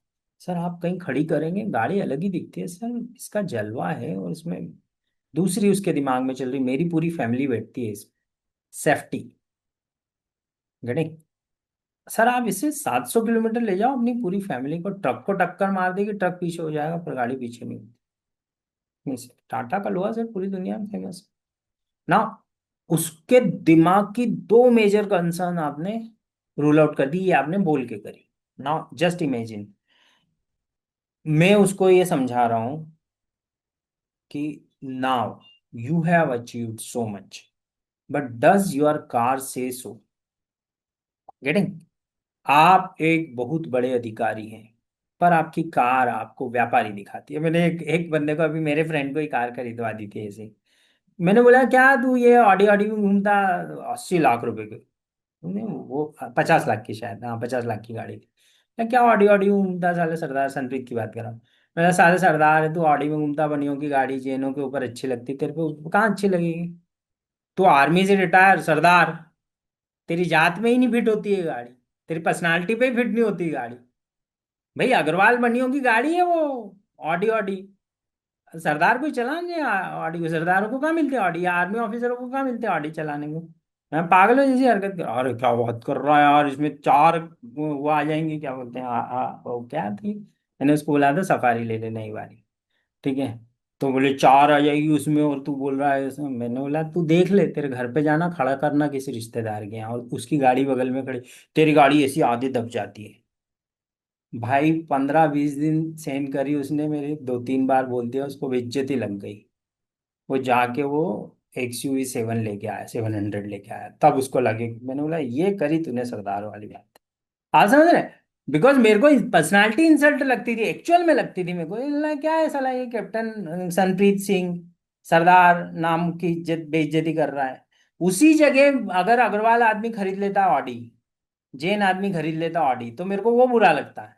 सर आप कहीं खड़ी करेंगे गाड़ी अलग ही दिखती है सर, इसका जलवा है, और इसमें दूसरी उसके दिमाग में चल रही, मेरी पूरी फैमिली बैठती है इसमें, सेफ्टी, गणे। सर आप इसे 700 किलोमीटर ले जाओ अपनी पूरी फैमिली को, ट्रक को टक्कर मार देगी, ट्रक पीछे हो जाएगा पर गाड़ी पीछे नहीं होती। नहीं सर, टाटा का लोहा सर पूरी दुनिया में फेमस ना। उसके दिमाग की 2 मेजर कंसर्न आपने रूल आउट कर दी, ये आपने बोल के करी। नाउ जस्ट इमेजिन, मैं उसको ये समझा रहा हूं कि now you have achieved so much, but does your car से सो? गेटिंग? आप एक बहुत बड़े अधिकारी हैं, पर आपकी कार आपको व्यापारी दिखाती है। मैंने एक एक बंदे को, अभी मेरे फ्रेंड को ही कार खरीदवा दी थी ऐसे ही। मैंने बोला क्या तू ये ऑडी ऑडी में घूमता, 80 लाख रुपए के। नहीं, वो 50 लाख की शायद, हाँ 50 लाख की गाड़ी थी। मैं क्या ऑडी ऑडी में घूमता, साले सरदार सनप्रीत की बात कर रहा हूँ। मेरा साले सरदार है, तू ऑडी में घूमता, बनियों की गाड़ी चेनों के ऊपर अच्छी लगती, तेरे को कहाँ अच्छी लगेगी? तू आर्मी से रिटायर सरदार, तेरी जात में ही नहीं फिट होती है गाड़ी, तेरी पर्सनालिटी पे ही फिट नहीं होती गाड़ी। भाई अग्रवाल बनियों की गाड़ी है वो, ऑडी ऑडी। सरदार कोई चलाने ऑडी को, सरदारों को कहाँ मिलते ऑडी, या आर्मी ऑफिसरों को कहाँ मिलते ऑडी चलाने को? मैं पागल हूँ जैसी हरकत कर, अरे क्या बात कर रहा है यार, इसमें चार वो आ जाएंगे, क्या बोलते हैं वो क्या थी, मैंने उसको बोला था सफारी ले ले नई वाली, ठीक है? तो बोले चार आ जाएगी उसमें, और तू बोल रहा है उसमें। मैंने बोला तू देख ले, तेरे घर पे जाना, खड़ा करना किसी रिश्तेदार के यहाँ, और उसकी गाड़ी बगल में खड़ी, तेरी गाड़ी ऐसी आधी दब जाती है। भाई 15-20 दिन सहन करी उसने, मेरे 2-3 बार बोल दिया, उसको बेइज्जती लग गई। वो जाके वो XUV 7 लेके आया, 700 लेके आया, तब उसको लगे। मैंने बोला ये करी तूने सरदार वाली बात। आप समझ रहे? बिकॉज मेरे को पर्सनालिटी इंसल्ट लगती थी, एक्चुअल में लगती थी मेरे को, क्या है साला ये कैप्टन सनप्रीत सिंह सरदार नाम की इज्जत बेइज्जती कर रहा है। उसी जगह अगर अग्रवाल आदमी खरीद लेता ऑडी, जैन आदमी खरीद लेता ऑडी, तो मेरे को वो बुरा लगता है।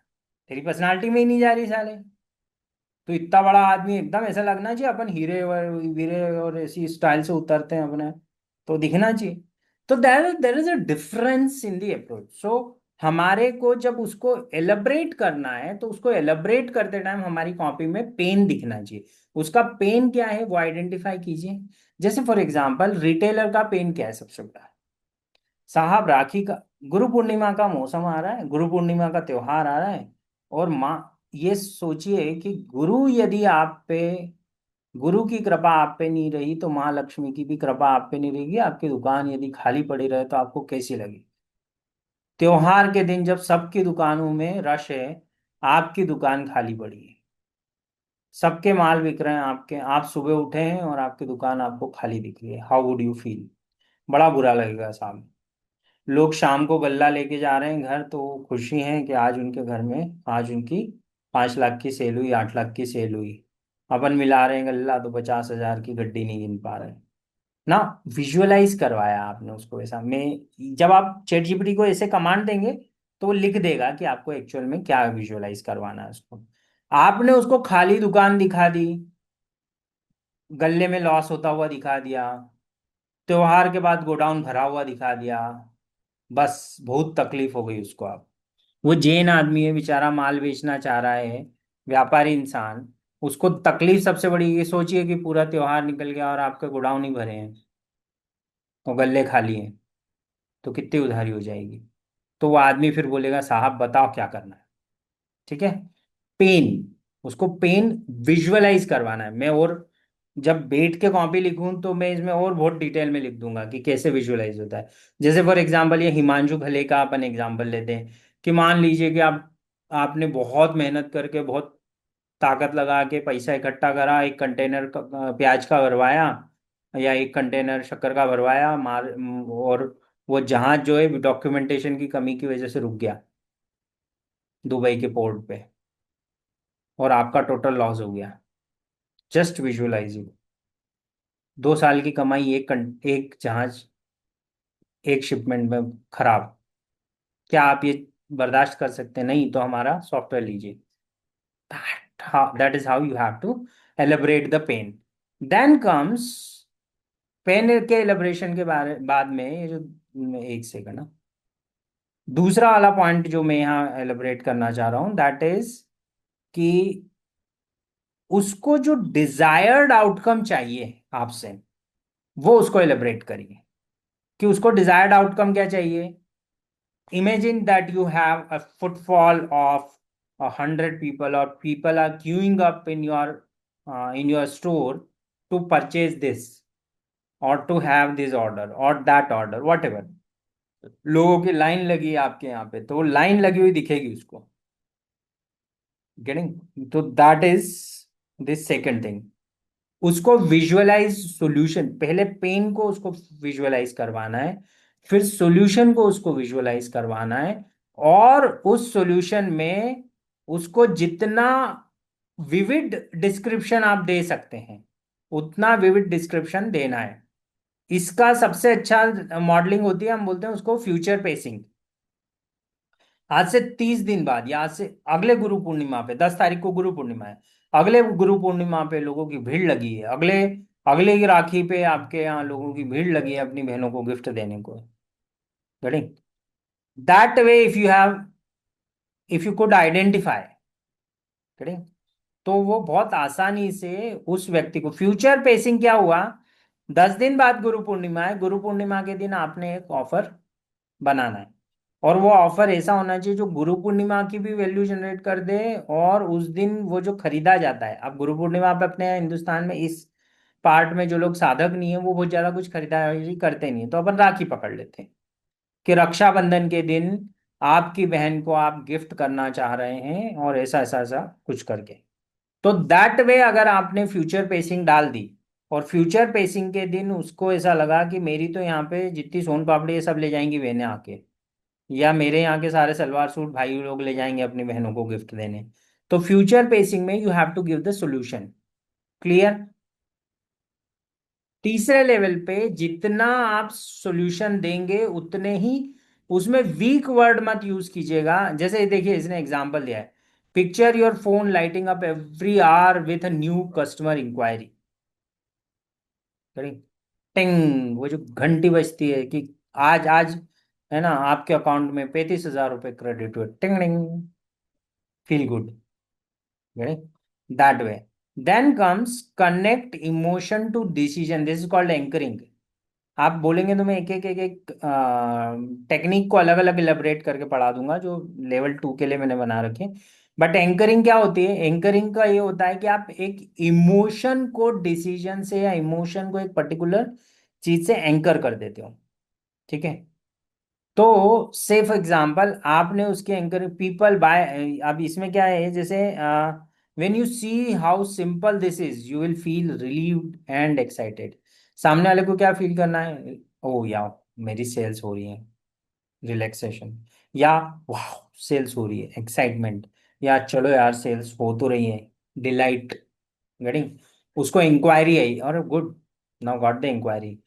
तेरी पर्सनालिटी में ही नहीं जा रही साले। तो इतना बड़ा आदमी एकदम ऐसा लगना चाहिए, अपन हीरे और वीरे और ऐसी स्टाइल से उतरते हैं अपने, तो दिखना चाहिए। तो there is a difference in the approach. So हमारे को जब उसको एलबरेट करना है, तो उसको एलबरेट करते टाइम हमारी कॉपी में पेन दिखना चाहिए। उसका पेन क्या है वो आइडेंटिफाई कीजिए। जैसे फॉर एग्जाम्पल रिटेलर का पेन क्या है सबसे बड़ा? साहब राखी का, गुरु पूर्णिमा का मौसम आ रहा है, गुरु पूर्णिमा का त्योहार आ रहा है, और माँ, ये सोचिए कि गुरु यदि आप पे, गुरु की कृपा आप पे नहीं रही, तो माँ लक्ष्मी की भी कृपा आप पे नहीं रहेगी। आपकी दुकान यदि खाली पड़ी रहे तो आपको कैसी लगी? त्योहार के दिन जब सबकी दुकानों में रश है, आपकी दुकान खाली पड़ी है, सबके माल बिक रहे हैं आपके, आप सुबह उठे हैं और आपकी दुकान आपको खाली दिख रही है, हाउ वुड यू फील? बड़ा बुरा लगेगा साहब। लोग शाम को गल्ला लेके जा रहे हैं घर, तो खुशी है कि आज उनके घर में, आज उनकी 5 लाख की सेल हुई, 8 लाख की सेल हुई। अपन मिला रहे हैं गल्ला तो 50,000 की गड्डी नहीं गिन पा रहे ना। विजुअलाइज करवाया आपने उसको ऐसा। मैं जब आप चैट जीपीटी को ऐसे कमांड देंगे, तो वो लिख देगा कि आपको एक्चुअल में क्या विजुअलाइज करवाना है उसको। आपने उसको खाली दुकान दिखा दी, गल्ले में लॉस होता हुआ दिखा दिया, त्योहार के बाद गोडाउन भरा हुआ दिखा दिया, बस बहुत तकलीफ हो गई उसको। आप, वो जैन आदमी है बेचारा, माल बेचना चाह रहा है, व्यापारी इंसान, उसको तकलीफ सबसे बड़ी ये सोचिए कि पूरा त्योहार निकल गया और आपके गोडाउन ही भरे हैं और गल्ले खाली हैं, तो कितनी उधारी हो जाएगी? तो वो आदमी फिर बोलेगा साहब बताओ क्या करना है। ठीक है? पेन, उसको पेन विजुअलाइज करवाना है। मैं और जब बैठ के कॉपी लिखूं तो मैं इसमें और बहुत डिटेल में लिख दूंगा कि कैसे विजुअलाइज होता है। जैसे फॉर एग्जांपल ये हिमांशु खले का अपन एग्जांपल लेते हैं, कि मान लीजिए कि आप, आपने बहुत मेहनत करके, बहुत ताकत लगा के पैसा इकट्ठा करा, एक कंटेनर प्याज का भरवाया, या एक कंटेनर शक्कर का भरवाया, और वो जहाज जो है डॉक्यूमेंटेशन की कमी की वजह से रुक गया दुबई के पोर्ट पे, और आपका टोटल लॉस हो गया। जस्ट विजुअलाइजिंग 2 साल की कमाई, एक जहाज, एक शिपमेंट में खराब। क्या आप ये बर्दाश्त कर सकते हैं? नहीं, तो हमारा सॉफ्टवेयर लीजिए। That is how you have to alleviate the pain. Then comes pain के एलिब्रेशन के बारे बाद में ये जो, एक सेकंड ना, दूसरा वाला पॉइंट जो मैं यहाँ एलिब्रेट करना चाह रहा हूँ, दैट इज कि उसको जो डिजायर्ड आउटकम चाहिए आपसे, वो उसको एलिब्रेट करिए। कि उसको डिजायर्ड आउटकम क्या चाहिए? Imagine that you have a footfall of 100 people, or people are queuing up in your store to purchase this, or to have this order or that order, whatever. लोगों की लाइन लगी है आपके यहाँ पे, तो वो लाइन लगी हुई दिखेगी उसको। गेटिंग? तो that is this second thing. उसको विजुअलाइज सॉल्यूशन, पहले पेन को उसको विजुअलाइज करवाना है, फिर सॉल्यूशन को उसको विजुअलाइज करवाना है, और उस सॉल्यूशन में उसको जितना विविड डिस्क्रिप्शन आप दे सकते हैं, उतना विविड डिस्क्रिप्शन देना है। इसका सबसे अच्छा मॉडलिंग होती है, हम बोलते हैं उसको फ्यूचर पेसिंग। आज से 30 दिन बाद या आज से अगले गुरु पूर्णिमा पे, 10 तारीख को गुरु पूर्णिमा है, अगले गुरु पूर्णिमा पे लोगों की भीड़ लगी है, अगले अगले की राखी पे आपके यहाँ लोगों की भीड़ लगी है अपनी बहनों को गिफ्ट देने को। Getting that way, if you could identify, getting, तो वो बहुत आसानी से उस व्यक्ति को, फ्यूचर पेसिंग क्या हुआ, 10 दिन बाद गुरु पूर्णिमा है, गुरु पूर्णिमा के दिन आपने एक ऑफर बनाना है, और वो ऑफर ऐसा होना चाहिए जो गुरु पूर्णिमा की भी वैल्यू जनरेट कर दे, और उस दिन वो जो खरीदा जाता है, अब गुरु पूर्णिमा पे अपने यहाँ हिंदुस्तान में इस पार्ट में जो लोग साधक नहीं है वो बहुत ज्यादा कुछ खरीदारी करते नहीं है, तो अपन राखी पकड़ लेते हैं कि रक्षाबंधन के दिन आपकी बहन को आप गिफ्ट करना चाह रहे हैं, और ऐसा ऐसा ऐसा कुछ करके। तो दैट वे अगर आपने फ्यूचर पेसिंग डाल दी, और फ्यूचर पेसिंग के दिन उसको ऐसा लगा कि मेरी तो यहाँ पे जितनी सोन पापड़ी ये सब ले जाएंगी बहनें आके, या मेरे यहाँ के सारे सलवार सूट भाई लोग ले जाएंगे अपनी बहनों को गिफ्ट देने, तो फ्यूचर पेसिंग में you have to give the solution. Clear? तीसरे लेवल पे जितना आप सॉल्यूशन देंगे उतने ही उसमें वीक वर्ड मत यूज कीजिएगा। जैसे देखिए इसने एग्जांपल दिया है, picture your phone lighting up every hour with a new customer inquiry. Ting, वो जो घंटी बजती है कि आज आज है ना आपके अकाउंट में 35,000 रुपए क्रेडिट हुए, ting ting, feel good, that way. Then comes connect emotion to decision, this is called anchoring. आप बोलेंगे तो मैं एक टेक्निक को अलग अलग इलेबरेट करके पढ़ा दूंगा जो लेवल 2 के लिए मैंने बना रखे। बट एंकरिंग क्या होती है? एंकरिंग का ये होता है कि आप एक इमोशन को डिसीजन से या इमोशन को एक पर्टिकुलर चीज से एंकर कर देते हो। ठीक है? तो से फॉर एग्जाम्पल आपने उसके एंकर पीपल बाय, अब इसमें क्या है, जैसे when you see how simple this is you will feel relieved and excited. सामने वाले को क्या फील करना है? ओ यार मेरी सेल्स हो रही है, रिलैक्सेशन, या वाह सेल्स हो रही है, एक्साइटमेंट, या चलो यार सेल्स हो तो रही है, डिलाइट, गेटिंग, उसको इंक्वायरी आई और good, now got the inquiry.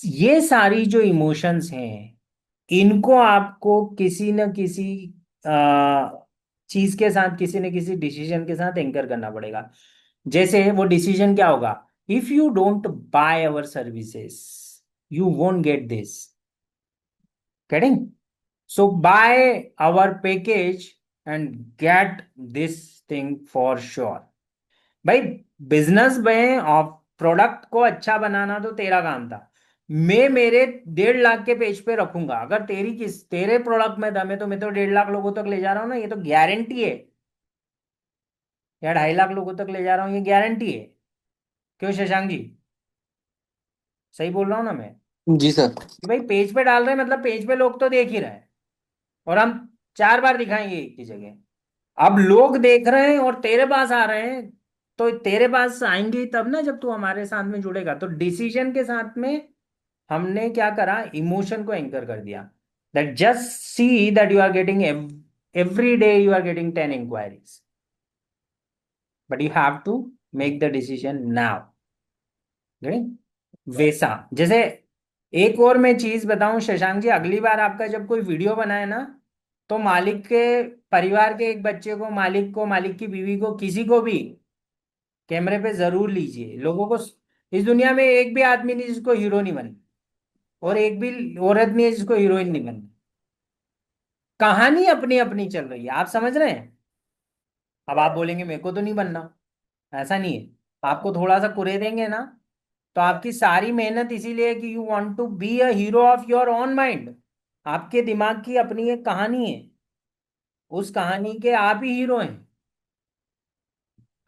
ये सारी जो इमोशंस हैं इनको आपको किसी न किसी चीज के साथ, किसी न किसी डिसीजन के साथ एंकर करना पड़ेगा। जैसे वो डिसीजन क्या होगा? If you don't buy our services you won't get this, getting, so buy our package and get this thing for sure. भाई बिजनेस में ऑफ प्रोडक्ट को अच्छा बनाना तो तेरा काम था, मैं मेरे 1.5 लाख के पेज पे रखूंगा, अगर तेरे प्रोडक्ट में दम है तो मैं तो 1.5 लाख लोगों तक ले जा रहा हूँ ना, ये तो गारंटी है, या 2.5 लाख लोगों तक ले जा रहा हूँ ये गारंटी है। क्यों शशांक जी, सही बोल रहा हूँ ना मैं? जी सर। कि भाई पेज पे डाल रहे हैं मतलब पेज पे लोग तो देख ही रहे हैं, और हम 4 बार दिखाएंगे एक ही जगह। अब लोग देख रहे हैं और तेरे पास आ रहे हैं, तो तेरे पास आएंगे ही तब ना जब तू हमारे साथ में जुड़ेगा। तो डिसीजन के साथ में हमने क्या करा, इमोशन को एंकर कर दिया, that just see that you are getting every day you are getting 10 inquiries, but you have to make the decision now. वैसा जैसे एक और मैं चीज बताऊं शशांक जी, अगली बार आपका जब कोई वीडियो बनाए ना, तो मालिक के परिवार के एक बच्चे को, मालिक को, मालिक की बीवी को, किसी को भी कैमरे पे जरूर लीजिए। लोगों को, इस दुनिया में एक भी आदमी नहीं जिसको हीरो नहीं बनना, और एक भी औरत नहीं है जिसको हीरोइन नहीं बनना। कहानी अपनी अपनी चल रही है, आप समझ रहे हैं? अब आप बोलेंगे मेरे को तो नहीं बनना, ऐसा नहीं है। आपको थोड़ा सा कुरे देंगे ना, तो आपकी सारी मेहनत इसीलिए है कि you want to be a hero of your own mind. आपके दिमाग की अपनी एक कहानी है, उस कहानी के आप ही हीरो हैं।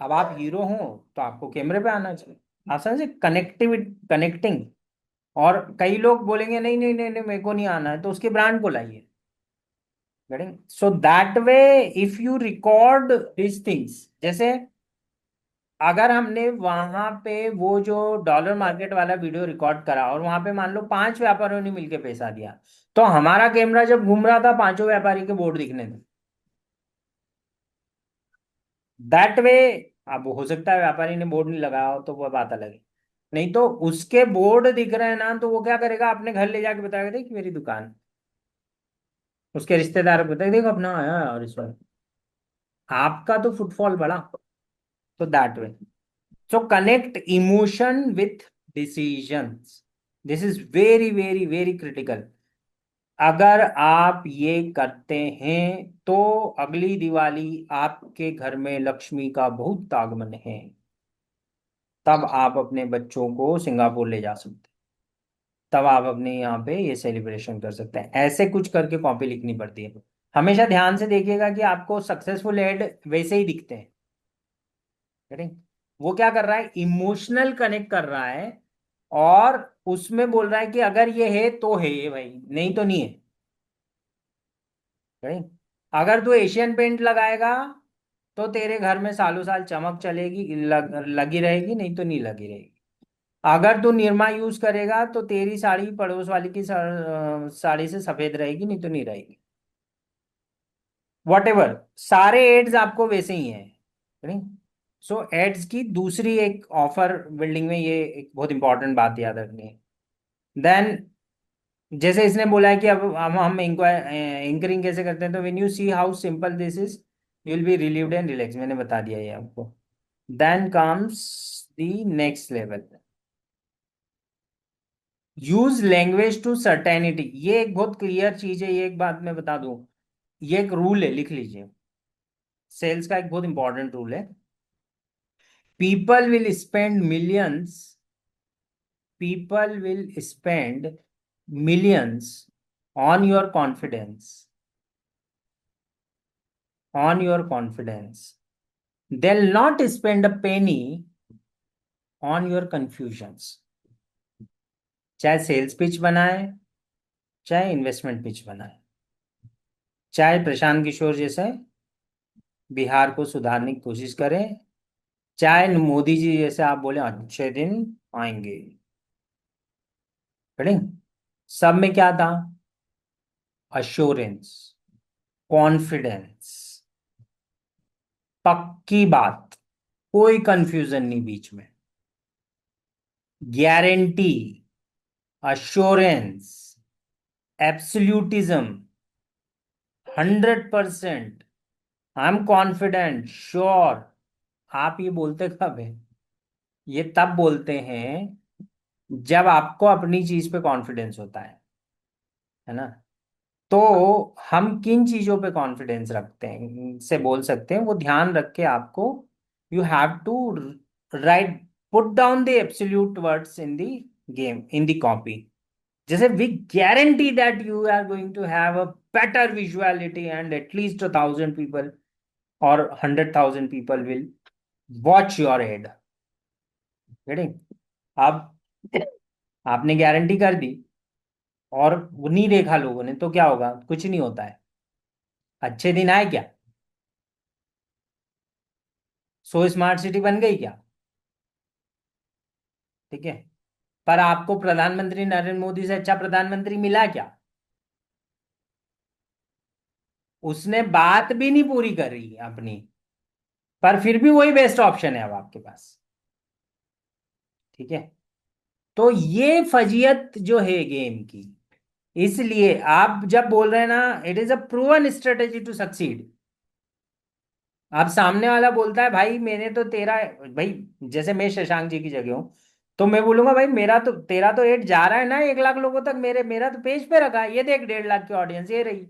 अब आप हीरो हो तो आपको कैमरे पे आना चाहिए। आप समझे कनेक्टिविटी, कनेक्टिंग। और कई लोग बोलेंगे नहीं नहीं नहीं नहीं मेरे को नहीं आना है, तो उसके ब्रांड को लाइए। Getting? So that way if you record this things, जैसे अगर हमने वहां पे वो जो डॉलर मार्केट वाला वीडियो रिकॉर्ड करा और वहां पे मान लो 5 व्यापारियों ने मिलकर पैसा दिया, तो हमारा कैमरा जब घूम रहा था पांचों व्यापारी के बोर्ड दिखने थे, दैट वे। अब हो सकता है व्यापारी ने बोर्ड नहीं लगाया हो तो वो बात अलग है, नहीं तो उसके बोर्ड दिख रहे हैं ना, तो वो क्या करेगा, अपने घर ले जाके बताएगा देख मेरी दुकान। उसके रिश्तेदार को बताएगा, देखो अपना आया और इस बार आपका तो फुटफॉल बढ़ा। तो that way, so connect emotion with decisions. This is very very very critical. अगर आप ये करते हैं तो अगली दिवाली आपके घर में लक्ष्मी का बहुत आगमन है। तब आप अपने बच्चों को सिंगापुर ले जा सकते हैं। तब आप अपने यहाँ पे ये सेलिब्रेशन कर सकते हैं। ऐसे कुछ करके कॉपी लिखनी पड़ती है। हमेशा ध्यान से देखिएगा कि आपको सक्सेसफुल एड वैसे ही दिखते हैं। करेक्ट। वो क्या कर रहा है, इमोशनल कनेक्ट कर रहा है, और उसमें बोल रहा है कि अगर ये है तो है ये भाई, नहीं तो नहीं है। करेक्ट। अगर तू एशियन पेंट लगाएगा तो तेरे घर में सालों साल चमक चलेगी, लगी रहेगी, नहीं तो नहीं लगी रहेगी। अगर तू निरमा यूज करेगा तो तेरी साड़ी पड़ोस वाली की साड़ी से सफेद रहेगी, नहीं तो नहीं रहेगी। वॉट एवर, सारे एड्स आपको वैसे ही हैं। सो एड्स की दूसरी एक ऑफर बिल्डिंग में, ये एक बहुत इंपॉर्टेंट बात याद रखनी है। देन, जैसे इसने बोला है कि अब हम एंकरिंग कैसे करते हैं, तो when you see how simple this is, you will be relieved and relax. मैंने बता दिया ये आपको। Then comes the next level, use language to certainty. ये एक बहुत क्लियर चीज है, ये एक बात मैं बता दूं, ये एक रूल है, लिख लीजिए। सेल्स का एक बहुत इंपॉर्टेंट रूल है। People will spend millions, people will spend millions on your confidence, on your confidence. They'll not spend a penny on your confusions। चाहे सेल्स पिच बनाए, चाहे इन्वेस्टमेंट पिच बनाए, चाहे प्रशांत किशोर जैसे बिहार को सुधारने की कोशिश करें, चाहे मोदी जी जैसे आप बोले अच्छे दिन आएंगे। करें, सब में क्या था, अश्योरेंस, कॉन्फिडेंस, पक्की बात, कोई कंफ्यूजन नहीं बीच में, guarantee, assurance, absolutism, 100%, I am confident, sure. आप ये बोलते कब है, ये तब बोलते हैं जब आपको अपनी चीज पे कॉन्फिडेंस होता है ना। तो हम किन चीजों पे कॉन्फिडेंस रखते हैं से बोल सकते हैं, वो ध्यान रख के आपको, you have to write, put down the absolute words in the game, in the copy. जैसे we guarantee that you are going to have a better visuality and at least 1,000 people or 100,000 people will watch your ad। Getting? अब आपने guarantee कर दी और वो नहीं देखा लोगों ने, तो क्या होगा, कुछ नहीं होता है। अच्छे दिन आए क्या, सो स्मार्ट सिटी बन गई क्या। ठीक है। पर आपको प्रधानमंत्री नरेंद्र मोदी से अच्छा प्रधानमंत्री मिला क्या, उसने बात भी नहीं पूरी करी अपनी, पर फिर भी वही बेस्ट ऑप्शन है अब आपके पास। ठीक है। तो ये फजीयत जो है गेम की, इसलिए आप जब बोल रहे हैं ना, it is a proven strategy to succeed. आप सामने वाला बोलता है भाई मैंने तो तेरा, भाई जैसे मैं शशांक जी की जगह हूं, तो मैं बोलूंगा भाई मेरा तो, तेरा तो एड जा रहा है ना 1 लाख लोगों तक, मेरा तो पेज पे रखा है, ये देख 1.5 लाख की ऑडियंस ये रही,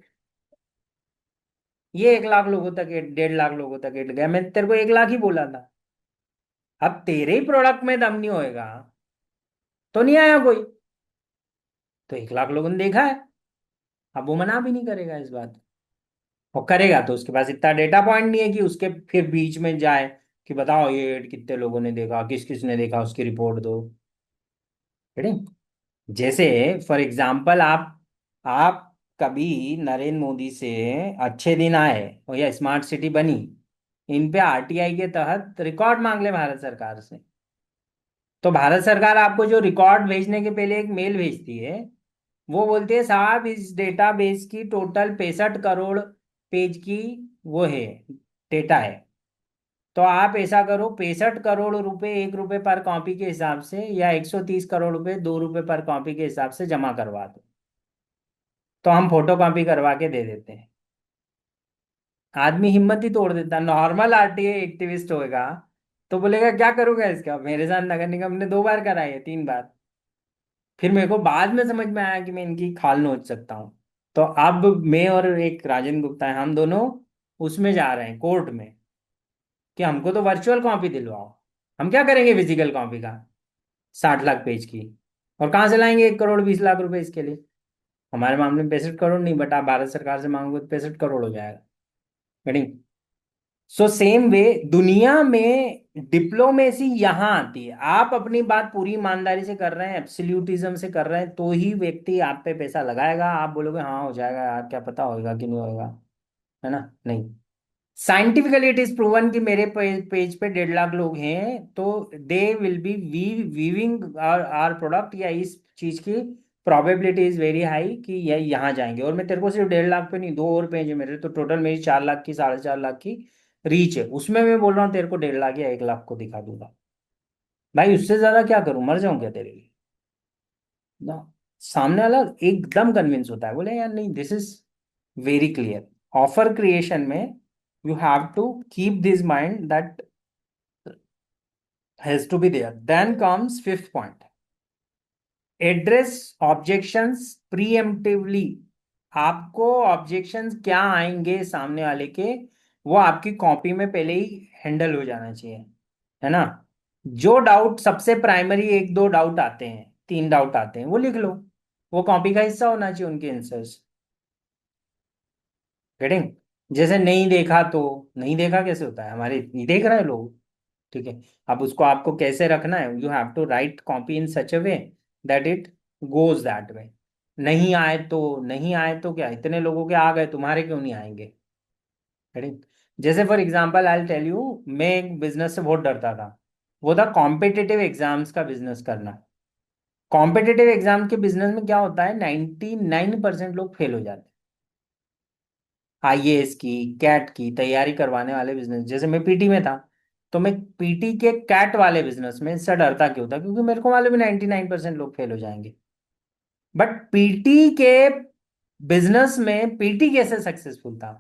ये 1 लाख लोगों तक एड, 1.5 लाख लोगों तक एड गया, मैं तेरे को 1 लाख ही बोला था। अब तेरे ही प्रोडक्ट में दम नहीं होएगा तो नहीं आया कोई, तो 1 लाख लोगों ने देखा है। अब वो मना भी नहीं करेगा इस बात, और करेगा तो उसके पास इतना डेटा पॉइंट नहीं है कि उसके फिर बीच में जाए कि बताओ ये एड कितने लोगों ने देखा, किस किस ने देखा, उसकी रिपोर्ट दो। ठीक। जैसे फॉर एग्जाम्पल आप कभी नरेंद्र मोदी से अच्छे दिन आए और या स्मार्ट सिटी बनी, इन पे आरटीआई के तहत रिकॉर्ड मांग ले भारत सरकार से, तो भारत सरकार आपको जो रिकॉर्ड भेजने के पहले एक मेल भेजती है, वो बोलती है साहब इस डेटाबेस की टोटल 65 करोड़ पेज की वो है, डेटा है। तो आप ऐसा करो, 65 करोड़ रुपए 1 रुपए पर कॉपी के हिसाब से, या 130 करोड़ रुपए 2 रुपए पर कॉपी के हिसाब से जमा करवा दो, तो हम फोटो कॉपी करवा के दे देते हैं। आदमी हिम्मत ही तोड़ देता। नॉर्मल आरटीए एक्टिविस्ट होएगा तो बोलेगा क्या करूंगा इसका, मेरे साथ नगर निगम ने 2 बार कराई है, 3 बार। फिर मेरे को बाद में समझ में आया कि मैं इनकी खाल नोच सकता हूँ। तो अब मैं और एक राजेंद्र गुप्ता है, हम दोनों उसमें जा रहे हैं कोर्ट में कि हमको तो वर्चुअल कॉपी दिलवाओ। हम क्या करेंगे फिजिकल कॉपी का, 60 लाख पेज की, और कहाँ से लाएंगे 1 करोड़ 20 लाख रुपए इसके लिए। हमारे मामले में 65 करोड़ नहीं, बट आप भारत सरकार से मांगोगे तो 65 करोड़ हो जाएगा। गेटिंग? सो सेम वे दुनिया में डिप्लोमेसी यहां आती है। आप अपनी बात पूरी ईमानदारी से कर रहे हैं, एब्सोल्यूटिज्म से कर रहे हैं, तो ही व्यक्ति आप पे पैसा लगाएगा। आप बोलोगे हाँ हो जाएगा यार, क्या पता होगा कि नहीं होगा, है ना? नहीं। साइंटिफिकली इट इज प्रूवन कि मेरे पेज पे 1.5 लाख लोग हैं, तो they will be weaving our product, या इस चीज की प्रोबेबिलिटी इज वेरी हाई कि ये यहाँ जाएंगे। और मैं तेरे को सिर्फ 1.5 लाख पे नहीं, 2 और पेज है मेरे, तो टोटल मेरी 4 लाख की 4.5 लाख की रीच है। उसमें मैं बोल रहा हूँ तेरे को 1.5 लाख या 1 लाख को दिखा दूंगा। भाई उससे ज्यादा क्या करूं, मर जाऊं क्या तेरे लिए ना? सामने वाला एकदम कन्विंस होता है, बोले यार नहीं, this is very clear. Offer creation में you have to keep this mind that has to be there. Then comes fifth point: address objections preemptively। आपको ऑब्जेक्शंस क्या आएंगे सामने वाले के, वो आपकी कॉपी में पहले ही हैंडल हो जाना चाहिए, है ना? जो डाउट सबसे प्राइमरी, 1 2 डाउट आते हैं, 3 डाउट आते हैं, वो लिख लो। वो कॉपी का हिस्सा होना चाहिए, उनके आंसर्स। गेटिंग? जैसे नहीं देखा, तो नहीं देखा कैसे होता है, हमारे नहीं देख रहे हैं लोग, ठीक है। अब उसको आपको कैसे रखना है, you have to write copy in such a way that it goes that way. नहीं आए तो नहीं आए, तो क्या इतने लोगों के आ गए, तुम्हारे क्यों नहीं आएंगे? Getting? जैसे for example I tell you, मैं एक बिजनेस से बहुत डरता था। वो था कॉम्पिटिटिव एग्जाम्स का बिजनेस करना। कॉम्पिटिटिव एग्जाम के बिजनेस में क्या होता है, 99% लोग फेल हो जाते हैं। आईएएस की, कैट की तैयारी करवाने वाले बिजनेस, जैसे मैं पीटी में था, तो मैं पीटी के कैट वाले बिजनेस में इससे डरता क्यों था, क्योंकि मेरे को मालूम है 99% लोग फेल हो जाएंगे। बट पीटी के बिजनेस में पीटी कैसे सक्सेसफुल था,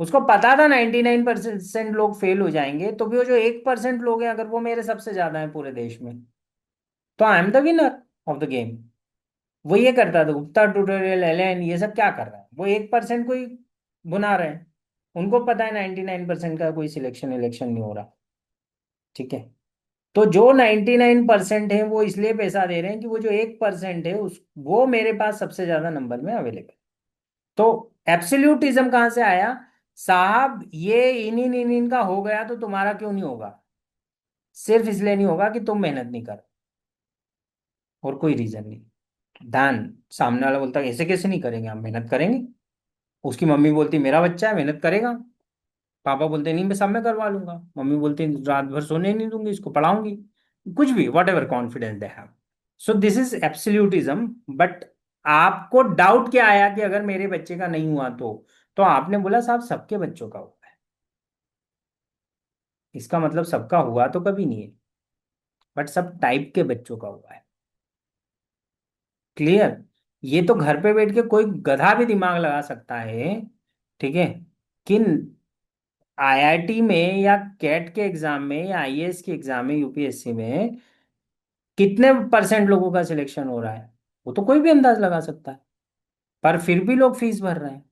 उसको पता था 99% लोग फेल हो जाएंगे, तो भी वो जो 1% लोग हैं, अगर वो मेरे सबसे ज्यादा है पूरे देश में, तो I am the winner of the game. वो ये करता था, गुप्ता ट्यूटोरियल, एलएन, ये सब क्या कर रहा है, वो 1% को ही भुना रहे हैं। उनको पता है 99% का कोई सिलेक्शन इलेक्शन नहीं हो रहा, ठीक है। तो जो 99% है वो इसलिए पैसा दे रहे हैं कि वो जो 1% है उस वो मेरे पास सबसे ज्यादा नंबर में अवेलेबल। तो एब्सोल्यूटिज्म कहाँ से आया? साहब ये इन का हो गया, तो तुम्हारा क्यों नहीं होगा? सिर्फ इसलिए नहीं होगा कि तुम मेहनत नहीं कर, और कोई रीजन नहीं। ध्यान, सामने वाला बोलता है ऐसे कैसे नहीं करेंगे, हम मेहनत करेंगे। उसकी मम्मी बोलती मेरा बच्चा है, मेहनत करेगा। पापा बोलते नहीं, मैं सब में करवा लूंगा। मम्मी बोलती रात भर सोने नहीं दूंगी, इसको पढ़ाऊंगी। कुछ भी, what ever confidence they have. So this is absolutism. But आपको डाउट क्या आया कि अगर मेरे बच्चे का नहीं हुआ तो आपने बोला साहब सबके बच्चों का हुआ है, इसका मतलब सबका हुआ तो कभी नहीं है, बट सब टाइप के बच्चों का हुआ है। क्लियर? ये तो घर पे बैठ के कोई गधा भी दिमाग लगा सकता है, ठीक है, कि आईआईटी में या कैट के एग्जाम में या आईएएस के एग्जाम में, यूपीएससी में कितने परसेंट लोगों का सिलेक्शन हो रहा है, वो तो कोई भी अंदाज लगा सकता है। पर फिर भी लोग फीस भर रहे हैं,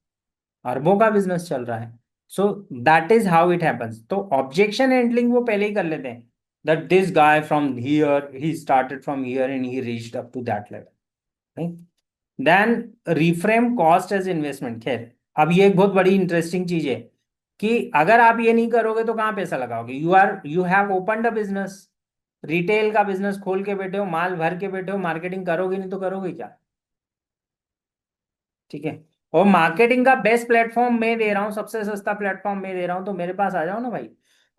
अरबों का बिजनेस चल रहा है। So that is how it happens. तो ऑब्जेक्शन हैंडलिंग वो पहले ही कर लेते हैं, that this guy from here he started from here and he reached up to that level. Then reframe cost as investment. खैर, अब ये एक बहुत बड़ी इंटरेस्टिंग चीज है कि अगर आप ये नहीं करोगे तो कहाँ पैसा लगाओगे? You have opened a business, retail का बिजनेस खोल के बैठे हो, माल भर के बैठे हो, मार्केटिंग करोगे नहीं तो करोगे क्या? ठीक है। और मार्केटिंग का बेस्ट प्लेटफॉर्म मैं दे रहा हूँ, सबसे सस्ता प्लेटफॉर्म मैं दे रहा हूँ, तो मेरे पास आ जाओ ना भाई।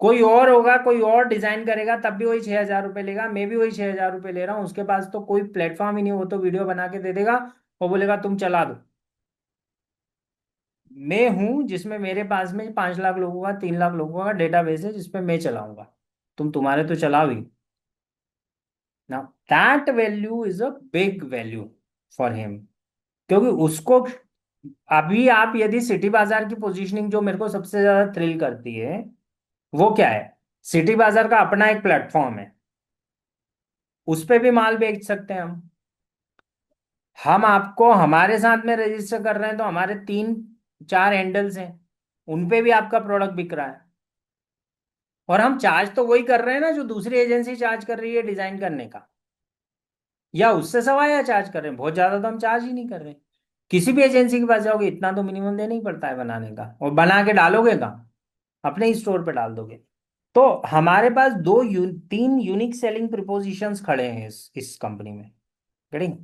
कोई और होगा, कोई और डिजाइन करेगा, तब भी वही 6,000 रुपये लेगा, मैं भी वही 6,000 रुपये ले रहा हूँ। उसके पास तो कोई प्लेटफॉर्म ही नहीं, वो तो वीडियो बना के दे देगा और बोलेगा तुम चला दो। मैं हूं जिसमें मेरे पास में 5 लाख लोगों का 3 लाख लोगों का डेटाबेस है जिसपे मैं चलाऊंगा, तुम तुम्हारे तो चलाओ ही ना। That value is a big value for him, क्योंकि उसको अभी आप यदि सिटी बाजार की पोजीशनिंग जो मेरे को सबसे ज्यादा थ्रिल करती है वो क्या है, सिटी बाजार का अपना एक प्लेटफॉर्म है, उस पे भी माल बेच सकते हैं हम आपको हमारे साथ में रजिस्टर कर रहे हैं तो हमारे 3 4 हैंडल्स हैं, उन पे भी आपका प्रोडक्ट बिक रहा है, और हम चार्ज तो वही कर रहे हैं ना जो दूसरी एजेंसी चार्ज कर रही है डिजाइन करने का, या उससे सवाया चार्ज कर रहे हैं, बहुत ज्यादा तो हम चार्ज ही नहीं कर रहे। किसी भी एजेंसी के पास जाओगे इतना तो मिनिमम देना ही पड़ता है बनाने का, और बना के डालोगे कहाँ, अपने ही स्टोर पे डाल दोगे। तो हमारे पास 3 यूनिक सेलिंग प्रिपोजिशंस खड़े हैं इस कंपनी में। गेटिंग?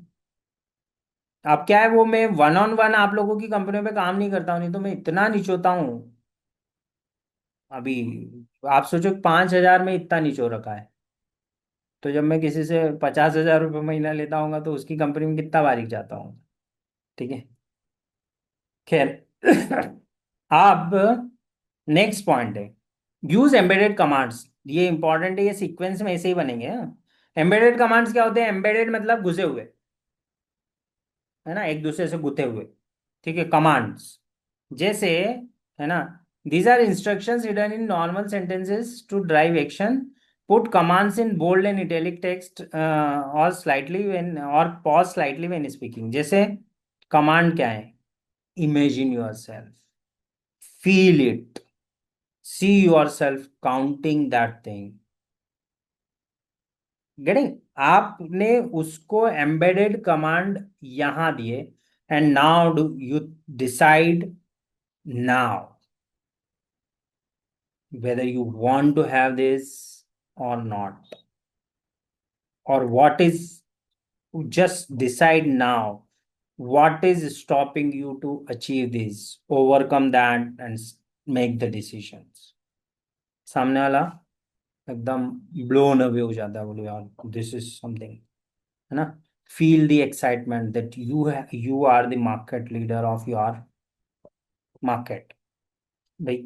अब क्या है, वो मैं वन ऑन वन आप लोगों की कंपनियों पे काम नहीं करता हूँ, नहीं तो मैं इतना निचोता हूँ अभी। आप सोचो 5,000 में इतना निचो रखा है, तो जब मैं किसी से 50,000 रुपये महीना लेता हूँ तो उसकी कंपनी में कितना बारीक जाता हूँ। ठीक है, खैर। अब नेक्स्ट पॉइंट है यूज एम्बेडेड कमांड्स। ये इंपॉर्टेंट है, ये सीक्वेंस में ऐसे ही बनेंगे। एम्बेडेड कमांड्स क्या होते हैं, एम्बेडेड मतलब घुसे हुए, है ना, एक दूसरे से गुथे हुए। ठीक है, कमांड्स जैसे, है ना, these are instructions hidden in normal sentences to drive action, put commands in bold and italic text और स्लाइटली व्हेन और पॉज स्लाइटली व्हेन स्पीकिंग। जैसे कमांड क्या है, imagine yourself, feel it, see yourself counting that thing. Getting? आपने उसको embedded command यहां दिए, and now do you decide now whether you want to have this or not, or what is, just decide now what is stopping you to achieve this, overcome that, and make the decisions। सामने वाला एकदम blown away हो जाता है, बोले यार this is something, है ना। Feel the excitement that you are the market leader of your market. भाई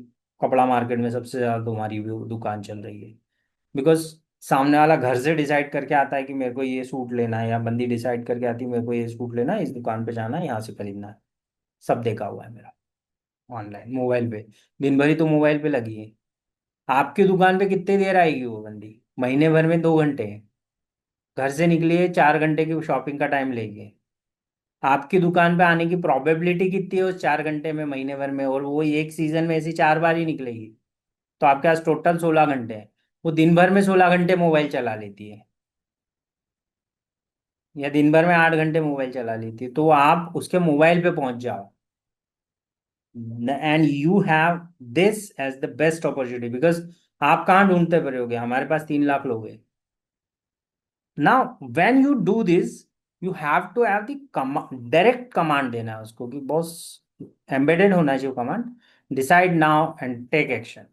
कपड़ा मार्केट में सबसे ज्यादा तुम्हारी भी दुकान चल रही है, बिकॉज सामने वाला घर से डिसाइड करके आता है कि मेरे को ये सूट लेना है, या बंदी डिसाइड करके आती है मेरे को ये सूट लेना है, इस दुकान पे जाना है, यहाँ से खरीदना है। सब देखा हुआ है मेरा ऑनलाइन मोबाइल पे, दिन भर ही तो मोबाइल पे लगी है। आपकी दुकान पे कितनी देर आएगी वो बंदी, महीने भर में 2 घंटे हैं, घर से निकली है 4 घंटे की शॉपिंग का टाइम लेके, आपकी दुकान पे आने की प्रोबेबिलिटी कितनी है उस 4 घंटे में महीने भर में, और वो एक सीजन में ऐसी 4 बार ही निकलेगी, तो आपके पास टोटल 16 घंटे हैं। वो दिन भर में 16 घंटे मोबाइल चला लेती है, या दिन भर में 8 घंटे मोबाइल चला लेती है, तो आप उसके मोबाइल पे पहुंच जाओ, and you have this as the best opportunity, because आप कहाँ ढूंढते पड़े होगे, हमारे पास 3 लाख लोग हैं। Now when you do this, you have to have the direct command देना है उसको कि बॉस, एम्बेडेड होना चाहिए command, decide now and take action,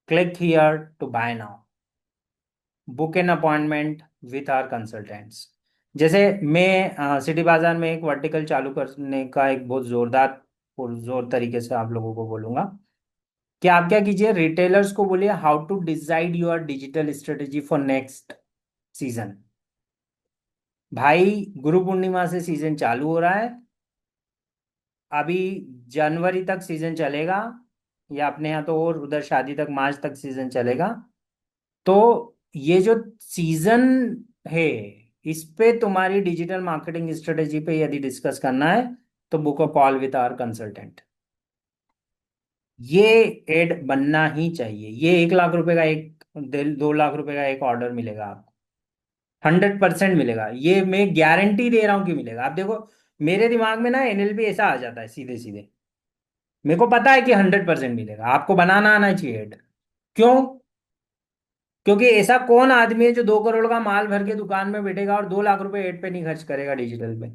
click here to buy now, book an appointment with our consultants. जैसे मैं city बाजार में एक वर्टिकल चालू करने का एक बहुत जोरदार और जोर तरीके से आप लोगों को बोलूंगा कि आप क्या कीजिए, रिटेलर्स को बोलिए how to decide your digital strategy for next season. भाई गुरु पूर्णिमा से सीजन चालू हो रहा है, अभी जनवरी तक सीजन चलेगा, या अपने यहाँ तो और उधर शादी तक मार्च तक सीजन चलेगा। तो ये जो सीजन है, इस पे तुम्हारी डिजिटल मार्केटिंग स्ट्रेटेजी पे यदि डिस्कस करना है तो book a call with our consultant. ये एड बनना ही चाहिए, ये 1 लाख रुपए का एक 2 लाख रुपए का एक ऑर्डर मिलेगा आपको, 100% मिलेगा, ये मैं गारंटी दे रहा हूं कि मिलेगा। आप देखो मेरे दिमाग में ना एनएलपी ऐसा आ जाता है सीधे सीधे, मेरे को पता है कि 100% मिलेगा, आपको बनाना आना चाहिए एड। क्यों? क्योंकि ऐसा कौन आदमी है जो 2 करोड़ का माल भर के दुकान में बैठेगा और 2 लाख रुपए एड पे नहीं खर्च करेगा डिजिटल पे?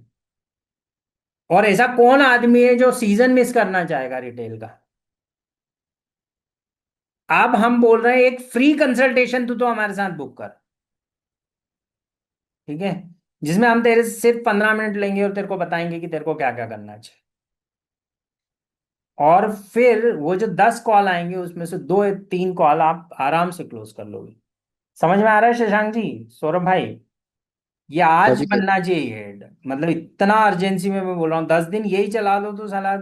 और ऐसा कौन आदमी है जो सीजन मिस करना चाहेगा रिटेल का? अब हम बोल रहे हैं एक फ्री कंसल्टेशन तो हमारे साथ बुक कर, ठीक है, जिसमें हम तेरे से सिर्फ 15 मिनट लेंगे और तेरे को बताएंगे कि तेरे को क्या क्या करना चाहिए। और फिर वो जो 10 कॉल आएंगे उसमें से 2 3 कॉल आप आराम से क्लोज कर लोगे। समझ में आ रहा है शशांक जी, सौरभ भाई? ये आज तभी बनना चाहिए हेड, मतलब इतना अर्जेंसी में मैं बोल रहा हूँ, 10 दिन यही चला दो तो साला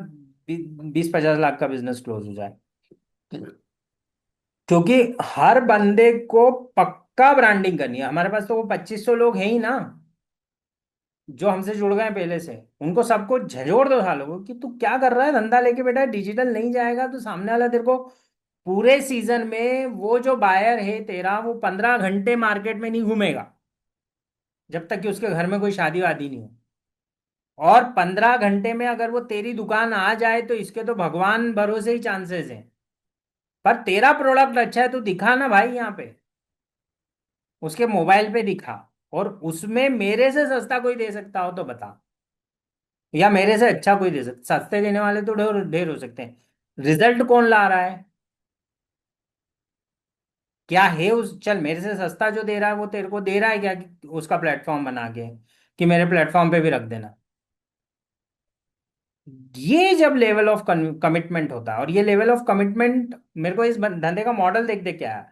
20-50 लाख का बिजनेस क्लोज हो जाए। क्योंकि हर बंदे को पक्का ब्रांडिंग करनी है। हमारे पास तो वो 2500 लोग हैं ही ना, जो हमसे जुड़ गए हैं पहले से। उनको सबको झंझोड़ दो सालों को कि तू क्या कर रहा है धंधा लेके बेटा, डिजिटल नहीं जाएगा तो सामने वाला तेरे को पूरे सीजन में, वो जो बायर है तेरा वो 15 घंटे मार्केट में नहीं घूमेगा जब तक कि उसके घर में कोई शादी वादी नहीं हो। और 15 घंटे में अगर वो तेरी दुकान आ जाए तो इसके तो भगवान भरोसे ही चांसेस हैं। पर तेरा प्रोडक्ट अच्छा है तो दिखा ना भाई यहाँ पे, उसके मोबाइल पे दिखा। और उसमें मेरे से सस्ता कोई दे सकता हो तो बता, या मेरे से अच्छा कोई दे सकता। सस्ते देने वाले तो ढेर ढेर हो सकते हैं, रिजल्ट कौन ला रहा है? क्या है उस, चल मेरे से सस्ता जो दे रहा है वो तेरे को दे रहा है क्या कि उसका प्लेटफॉर्म बना के कि मेरे प्लेटफॉर्म पे भी रख देना? ये जब लेवल ऑफ कमिटमेंट होता है, और ये लेवल ऑफ कमिटमेंट मेरे को इस धंधे का मॉडल देख देख क्या है,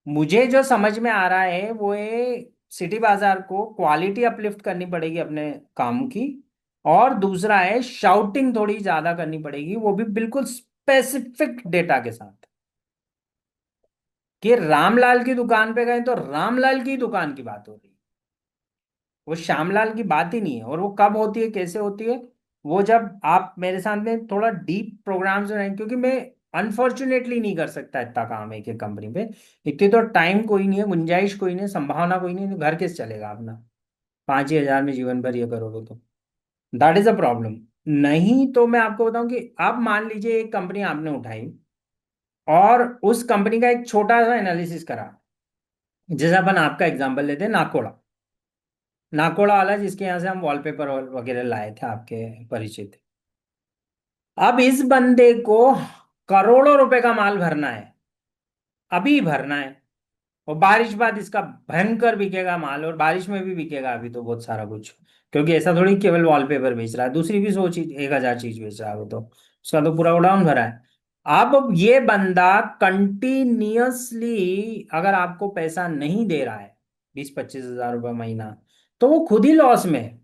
मुझे जो समझ में आ रहा है वो है सिटी बाजार को क्वालिटी अपलिफ्ट करनी पड़ेगी अपने काम की। और दूसरा है शाउटिंग थोड़ी ज्यादा करनी पड़ेगी, वो भी बिल्कुल स्पेसिफिक डेटा के साथ, कि रामलाल की दुकान पे गए तो रामलाल की दुकान की बात हो रही है, वो श्यामलाल की बात ही नहीं है। और वो कब होती है, कैसे होती है? वो जब आप मेरे साथ में थोड़ा डीप प्रोग्राम्स रहें, क्योंकि मैं अनफॉर्चुनेटली नहीं कर सकता इतना काम एक एक कंपनी पे। इतनी तो टाइम कोई नहीं है, गुंजाइश कोई नहीं है, संभावना कोई नहीं है, तो घर कैसे चलेगा अपना? 5 ही हजार में जीवन भर ये करोगे तो दैट इज अ प्रॉब्लम। नहीं तो मैं आपको बताऊं कि आप मान लीजिए एक कंपनी आपने उठाई और उस कंपनी का एक छोटा सा एनालिसिस करा। जैसे अपन आपका एग्जांपल लेते हैं, नाकोड़ा। नाकोड़ा वाला जिसके यहाँ से हम वॉलपेपर वगैरह लाए थे आपके परिचित। अब इस बंदे को करोड़ों रुपए का माल भरना है, अभी भरना है। और बारिश बाद इसका भयंकर बिकेगा माल, और बारिश में भी बिकेगा अभी तो बहुत सारा कुछ। क्योंकि ऐसा थोड़ी केवल वॉलपेपर बेच रहा है, दूसरी भी 100 चीज, 1000 चीज बेच रहा है वो तो, उसका तो पूरा गोडाउन भरा है। अब ये बंदा कंटिन्यूअसली अगर आपको पैसा नहीं दे रहा है, 20-25 हजार रुपये महीना, तो वो खुद ही लॉस में है।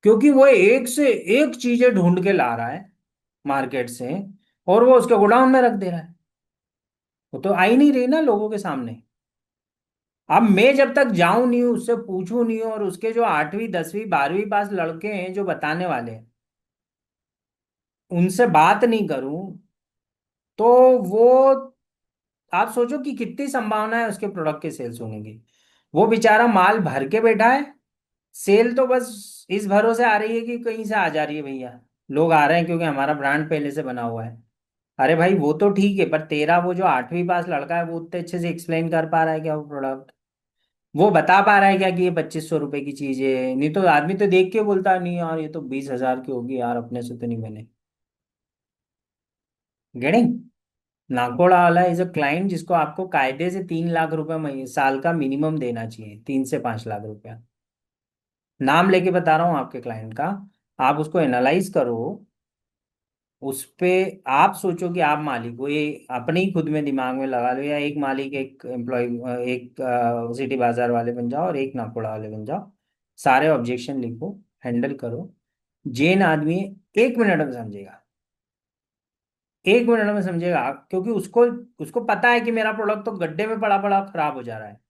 क्योंकि वो एक से एक चीजें ढूंढ के ला रहा है मार्केट से, और वो उसके गोडाउन में रख दे रहा है। वो तो आ ही नहीं रही ना लोगों के सामने। अब मैं जब तक जाऊं नहीं, उससे पूछूं नहीं, और उसके जो 8वीं 10वीं 12वीं पास लड़के हैं जो बताने वाले हैं, उनसे बात नहीं करूं, तो वो, आप सोचो कि कितनी संभावना है उसके प्रोडक्ट के सेल्स होने की। वो बेचारा माल भर के बैठा है, सेल तो बस इस भरोसे आ रही है कि कहीं से आ जा रही है भैया, लोग आ रहे हैं क्योंकि हमारा ब्रांड पहले से बना हुआ है। अरे भाई वो तो ठीक है, पर तेरा वो जो 8वीं पास लड़का है वो उतने अच्छे से एक्सप्लेन कर पा रहा है क्या वो प्रोडक्ट? वो बता पा रहा है क्या कि ये 2500 रुपए की चीज है? नहीं तो आदमी तो देख के बोलता है, नहीं यार ये तो 20 हजार की होगी यार, अपने से तो नहीं बने। गेटिंग? नाकोड़ा वाला इज अ क्लाइंट जिसको आपको कायदे से 3 लाख रुपए साल का मिनिमम देना चाहिए, 3 से 5 लाख रुपया। नाम लेके बता रहा हूँ आपके क्लाइंट का। आप उसको एनालाइज करो, उस पे आप सोचो कि आप मालिक हो, ये अपने ही खुद में दिमाग में लगा लो, या एक मालिक एक एम्प्लॉय, एक सिटी बाजार वाले बन जाओ और एक नाकोड़ा वाले बन जाओ। सारे ऑब्जेक्शन लिखो, हैंडल करो। जेन आदमी 1 मिनट में समझेगा, 1 मिनट में समझेगा, क्योंकि उसको उसको पता है कि मेरा प्रोडक्ट तो गड्ढे में पड़ा पड़ा खराब हो जा रहा है।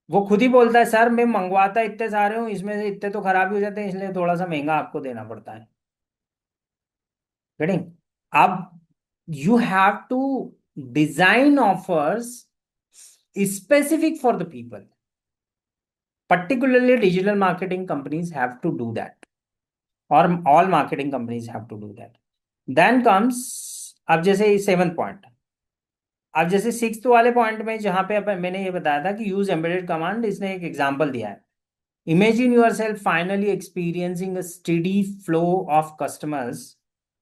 वो खुद ही बोलता है, सर मैं मंगवाता इतने सारे हूँ, इसमें से इतने तो खराब ही हो जाते हैं, इसलिए थोड़ा सा महंगा आपको देना पड़ता है। गेटिंग? अब you have to design offers specific for the people. Particularly digital marketing companies have to do that, or all marketing companies have to do that. Then comes, अब जैसे 7th पॉइंट, अब जैसे 6th वाले point में जहां पे अपन मैंने ये बताया था कि यूज एम्बेडेड कमांड, इसने एक एग्जांपल दिया है। Imagine yourself finally experiencing a steady flow of customers,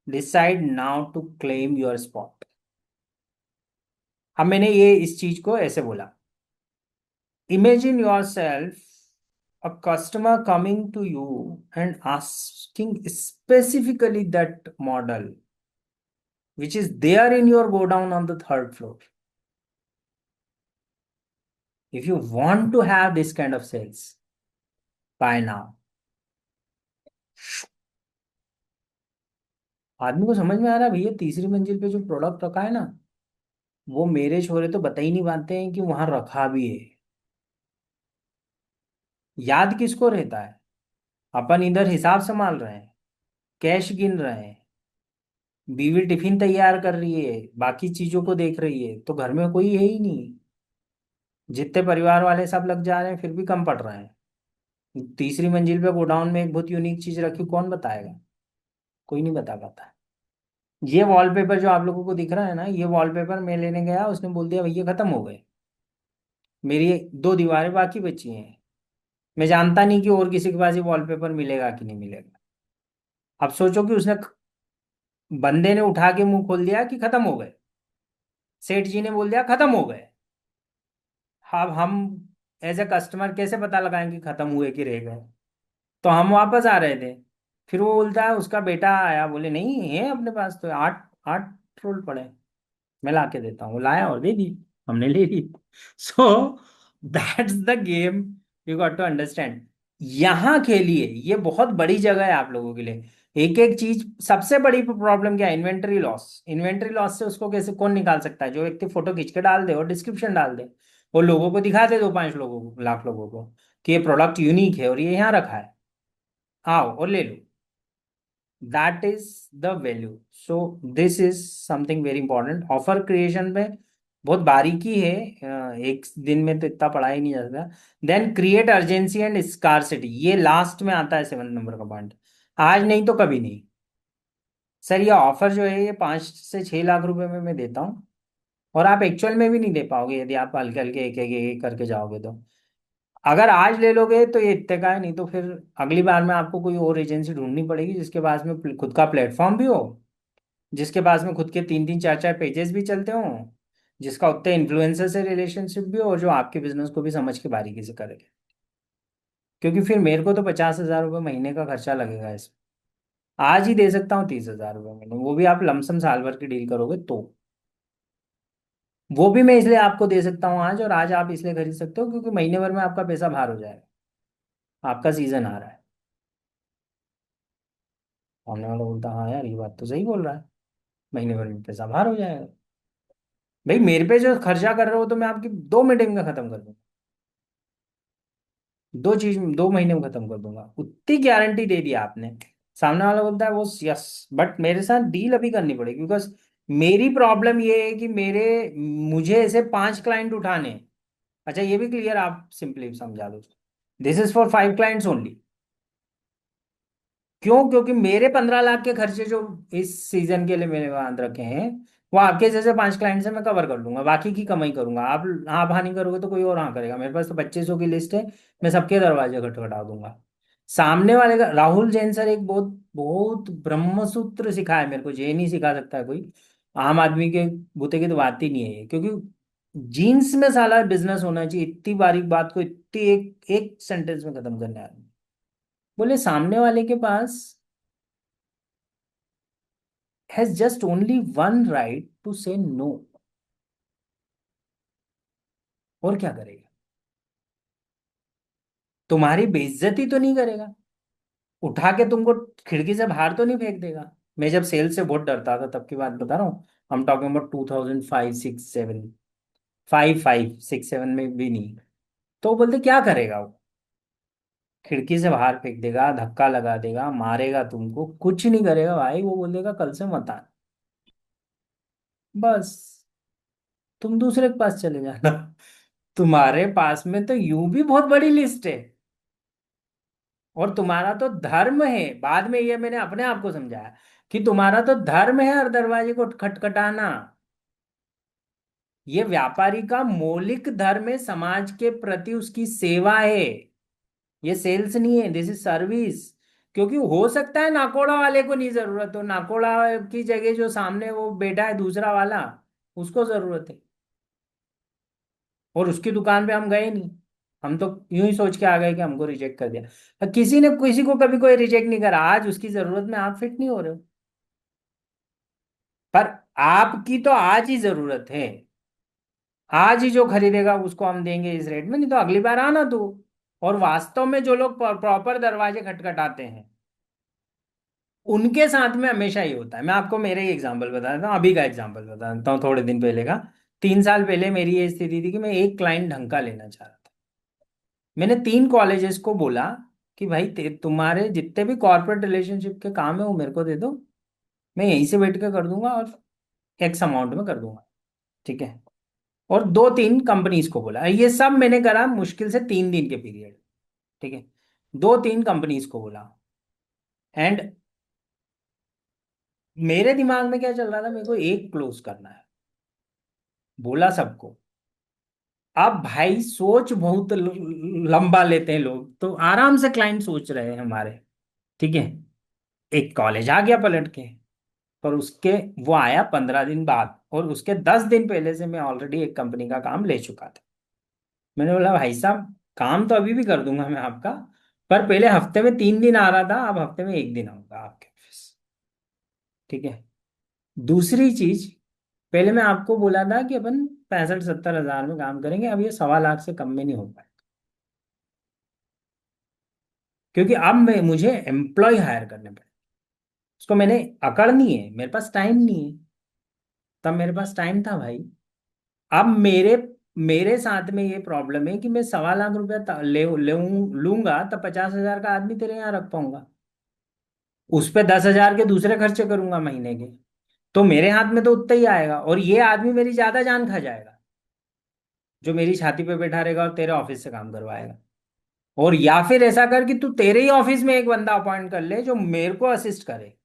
decide now to claim your spot. अब मैंने ये इस चीज को ऐसे बोला, imagine yourself a customer coming to you and asking specifically that model, which is there in your godown on the third floor. If you want to have this kind of sales, buy now. आदमी को समझ में आ रहा है भैया, तीसरी मंजिल पे जो प्रोडक्ट रखा है ना, वो मेरे छोरे तो बता ही नहीं पाते हैं कि वहां रखा भी है। याद किसको रहता है? अपन इधर हिसाब संभाल रहे हैं, कैश गिन रहे हैं, बीवी टिफिन तैयार कर रही है, बाकी चीजों को देख रही है, तो घर में कोई है ही नहीं। जितने परिवार वाले सब लग जा रहे हैं फिर भी कम पड़ रहे हैं। तीसरी मंजिल पे गोडाउन में एक बहुत यूनिक चीज रखी, कौन बताएगा? कोई नहीं बता पाता। ये वॉलपेपर जो आप लोगों को दिख रहा है ना, ये वॉलपेपर मैं लेने गया, उसने बोल दिया भैया खत्म हो गए, मेरी दो दीवारें बाकी बची हैं। मैं जानता नहीं कि और किसी के पास ये वॉलपेपर मिलेगा कि नहीं मिलेगा। अब सोचो कि उसने, बंदे ने उठा के मुंह खोल दिया कि खत्म हो गए, सेठ जी ने बोल दिया खत्म हो गए। अब हम एज ए कस्टमर कैसे पता लगाएंगे खत्म हुए कि रह गए? तो हम वापस आ रहे थे, फिर वो बोलता है, उसका बेटा आया, बोले नहीं है अपने पास तो आठ आठ रोल पड़े, मैं ला के देता हूँ। वो लाया और दे दी, हमने ले ली। So that's the game, you got to understand. यहाँ के लिए ये बहुत बड़ी जगह है आप लोगों के लिए। एक एक चीज, सबसे बड़ी प्रॉब्लम क्या है? Inventory loss. इन्वेंटरी लॉस से उसको कैसे कौन निकाल सकता है? जो व्यक्ति फोटो खींच के डाल दे और डिस्क्रिप्शन डाल दे, वो लोगों को दिखा दे, दो पांच लोगों को, लाख लोगों को, कि ये प्रोडक्ट यूनिक है और ये यहाँ रखा है, आओ और ले लो। That is the value. So this is something very important. Offer creation में बहुत बारीकी है, एक दिन में तो इतना पढ़ा ही नहीं जाता। Then create urgency and scarcity, ये लास्ट में आता है 7 नंबर का पॉइंट। आज नहीं तो कभी नहीं। सर ये ऑफर जो है ये 5 से 6 लाख रुपए में मैं देता हूँ, और आप एक्चुअल में भी नहीं दे पाओगे यदि आप हल्के हल्के एक करके जाओगे तो। अगर आज ले लोगे तो ये इतने का है, नहीं तो फिर अगली बार में आपको कोई और एजेंसी ढूंढनी पड़ेगी जिसके पास में खुद का प्लेटफॉर्म भी हो, जिसके पास में खुद के 3 3 4 4 पेजेस भी चलते हों, जिसका उतने इन्फ्लुएंसर से रिलेशनशिप भी हो, और जो आपके बिजनेस को भी समझ के बारीकी से करेगा। क्योंकि फिर मेरे को तो 50,000 रुपये महीने का खर्चा लगेगा इसमें। आज ही दे सकता हूँ 30,000 रुपये महीने, वो भी आप लमसम साल भर की डील करोगे तो। वो भी मैं इसलिए आपको दे सकता हूँ आज, और आज आप इसलिए खरीद सकते हो क्योंकि महीने भर में आपका पैसा बाहर हो जाएगा, आपका सीजन आ रहा है। सामने वाला बोलता हाँ यार ये बात तो सही बोल रहा है, महीने भर में पैसा बाहर हो जाएगा। भाई मेरे पे जो खर्चा कर रहे हो तो मैं आपकी 2 मीटिंग में खत्म कर दूंगा, दो चीज 2 महीने में खत्म कर दूंगा, उतनी गारंटी दे दी आपने। सामने वाला बोलता है वो यस, बट मेरे साथ डील अभी करनी पड़ेगी, बिकॉज मेरी प्रॉब्लम ये है कि मुझे ऐसे 5 क्लाइंट उठाने हैं। अच्छा ये भी क्लियर आप सिंपली समझा दो, this is for 5 clients only. क्यों? क्योंकि मेरे 15 लाख के खर्चे जो इस सीजन के लिए मैंने बांध रखे हैं, वो आपके जैसे 5 क्लाइंट से मैं कवर कर लूंगा, बाकी की कमाई करूंगा। आप हाँ नहीं करोगे तो कोई और हाँ करेगा। मेरे पास तो 2500 की लिस्ट है, मैं सबके दरवाजे खटखटा दूंगा। सामने वाले का, राहुल जैन सर एक बहुत बहुत ब्रह्मसूत्र सिखाया मेरे को, ये नहीं सिखा सकता है कोई। आम आदमी के बूते की तो बात ही नहीं है ये, क्योंकि जीन्स में साला बिजनेस होना चाहिए। इतनी बारीक बात को इतनी एक एक सेंटेंस में खत्म करने आदमी। बोले सामने वाले के पास has just only one right to say no। और क्या करेगा? तुम्हारी बेइज्जती तो नहीं करेगा, उठा के तुमको खिड़की से बाहर तो नहीं फेंक देगा। मैं जब सेल से बहुत डरता था तब की बात बता रहा हूँ, हम टॉकिंग अबाउट 2005 6 7, 5 5 6 7 में भी नहीं। तो बोलते क्या करेगा वो? खिड़की से बाहर फेंक देगा, धक्का लगा देगा, मारेगा तुमको, कुछ नहीं करेगा भाई। वो बोलेगा कल से मत आना, बस तुम दूसरे के पास चले जाना। तुम्हारे पास में तो यूं भी बहुत बड़ी लिस्ट है, और तुम्हारा तो धर्म है, बाद में ये मैंने अपने आप को समझाया कि तुम्हारा तो धर्म है हर दरवाजे को खटखटाना। ये व्यापारी का मौलिक धर्म है, समाज के प्रति उसकी सेवा है। ये सेल्स नहीं है, दिस इज सर्विस। क्योंकि हो सकता है नाकोड़ा वाले को नहीं जरूरत हो, नाकोड़ा की जगह जो सामने वो बैठा है दूसरा वाला, उसको जरूरत है, और उसकी दुकान पे हम गए नहीं। हम तो यूं ही सोच के आ गए कि हमको रिजेक्ट कर दिया। और किसी ने किसी को कभी कोई रिजेक्ट नहीं करा, आज उसकी जरूरत में आप फिट नहीं हो रहे हो। पर आपकी तो आज ही जरूरत है, आज ही जो खरीदेगा उसको हम देंगे इस रेट में, नहीं तो अगली बार आना तू। और वास्तव में जो लोग प्रॉपर दरवाजे खटखटाते हैं उनके साथ में हमेशा ही होता है। मैं आपको मेरे ही एग्जांपल बता देता हूँ, अभी का एग्जांपल बता देता हूँ, थोड़े दिन पहले का। 3 साल पहले मेरी ये स्थिति थी कि मैं एक क्लाइंट ढंग का लेना चाह रहा था। मैंने 3 कॉलेजेस को बोला कि भाई तुम्हारे जितने भी कॉर्पोरेट रिलेशनशिप के काम है वो मेरे को दे दो, मैं यहीं से बैठ के कर दूंगा और एक्स अमाउंट में कर दूंगा, ठीक है। और 2-3 कंपनीज को बोला, ये सब मैंने करा मुश्किल से 3 दिन के पीरियड, ठीक है। 2-3 कंपनीज को बोला। एंड मेरे दिमाग में क्या चल रहा था, मेरे को एक क्लोज करना है, बोला सबको। अब भाई सोच बहुत लंबा लेते हैं लोग, तो आराम से क्लाइंट सोच रहे हैं हमारे, ठीक है। एक कॉलेज आ गया पलट के, पर उसके वो आया 15 दिन बाद, और उसके 10 दिन पहले से मैं ऑलरेडी एक कंपनी का काम ले चुका था। मैंने बोला भाई साहब काम तो अभी भी कर दूंगा मैं आपका, पर पहले हफ्ते में 3 दिन आ रहा था, अब हफ्ते में एक दिन आऊंगा आपके ऑफिस, ठीक है। दूसरी चीज, पहले मैं आपको बोला था कि अपन 65-70 हजार में काम करेंगे, अब ये 1.25 लाख से कम में नहीं हो पाए, क्योंकि अब मैं मुझे एम्प्लॉय हायर करने पड़े। उसको मैंने अकड़नी है, मेरे पास टाइम नहीं है। तब मेरे पास टाइम था भाई। अब मेरे मेरे साथ में ये प्रॉब्लम है कि मैं 1.25 लाख रुपया लूंगा, तब 50 हजार का आदमी तेरे यहाँ रख पाऊंगा, उस पे 10 हजार के दूसरे खर्चे करूंगा महीने के, तो मेरे हाथ में तो उतना ही आएगा, और ये आदमी मेरी ज्यादा जान खा जाएगा, जो मेरी छाती पे बैठा रहेगा और तेरे ऑफिस से काम करवाएगा। और या फिर ऐसा कर कि तू तेरे ही ऑफिस में एक बंदा अपॉइंट कर ले जो मेरे को असिस्ट करे,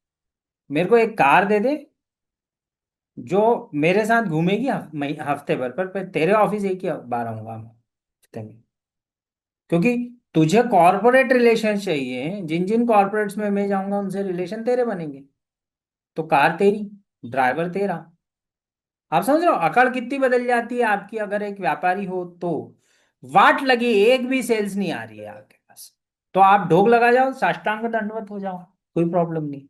मेरे को एक कार दे दे जो मेरे साथ घूमेगी हफ्ते भर पर तेरे ऑफिस एक ही बार आऊंगा मैं हफ्ते में। क्योंकि तुझे कॉर्पोरेट रिलेशन चाहिए, जिन जिन कॉर्पोरेट्स में मैं जाऊंगा उनसे रिलेशन तेरे बनेंगे, तो कार तेरी, ड्राइवर तेरा। आप समझ रहे हो अकड़ कितनी बदल जाती है आपकी, अगर एक व्यापारी हो तो। वाट लगी, एक भी सेल्स नहीं आ रही है आपके पास, तो आप ढोक लगा जाओ, साष्टांग दंडवत हो जाओ, कोई प्रॉब्लम नहीं।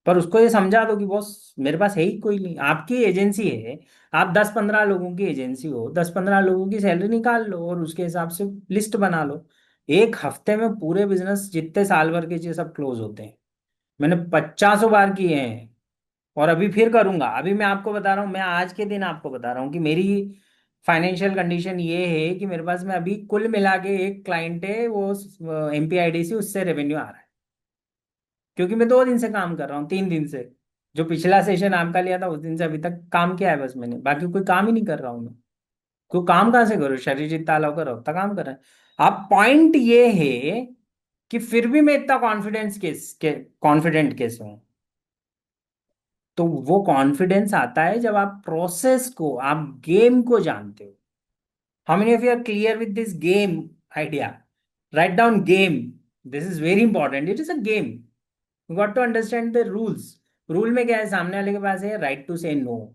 पर उसको ये समझा दो कि बॉस मेरे पास है ही कोई नहीं, आपकी एजेंसी है, आप 10-15 लोगों की एजेंसी हो, 10-15 लोगों की सैलरी निकाल लो और उसके हिसाब से लिस्ट बना लो। एक हफ्ते में पूरे बिजनेस जितने साल भर के चीज सब क्लोज होते हैं। मैंने 50 बार किए हैं, और अभी फिर करूंगा। अभी मैं आपको बता रहा हूँ, मैं आज के दिन आपको बता रहा हूँ कि मेरी फाइनेंशियल कंडीशन ये है कि मेरे पास में अभी कुल मिला के एक क्लाइंट है, वो एमपीआईडीसी, उससे रेवेन्यू आ रहा है। क्योंकि मैं 2 दिन से काम कर रहा हूँ, 3 दिन से, जो पिछला सेशन आपका लिया था उस दिन से अभी तक काम किया है बस मैंने, बाकी कोई काम ही नहीं कर रहा हूँ मैं। कोई काम कहाँ से करूँ, शरीर जितना अलाउ कर रहा हूँ उतना काम कर रहा है। अब पॉइंट ये है कि फिर भी मैं इतना कॉन्फिडेंट कैसे हूँ। तो वो कॉन्फिडेंस आता है जब आप प्रोसेस को, आप गेम को जानते हो। How many of you are clear with this game idea? Write down game, this is very important, it is a game, you got to understand the rules. Rule में क्या है, सामने वाले के पास है राइट टू से नो।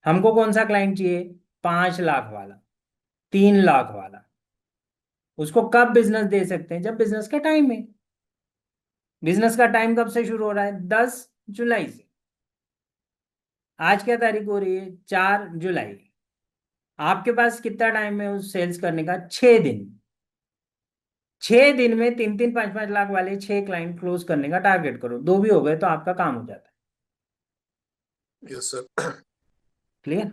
हमको कौन सा क्लाइंट चाहिए? 5 लाख वाला, 3 लाख वाला। उसको कब बिजनेस दे सकते हैं? जब बिजनेस का टाइम है। बिजनेस का टाइम कब से शुरू हो रहा है? 10 जुलाई से। आज क्या तारीख हो रही है? 4 जुलाई। आपके पास कितना टाइम है उस सेल्स करने का? 6 दिन। 6 दिन में 3-3, 5-5 लाख वाले 6 क्लाइंट क्लोज करने का टारगेट करो, 2 भी हो गए तो आपका काम हो जाता है। Yes sir. Clear?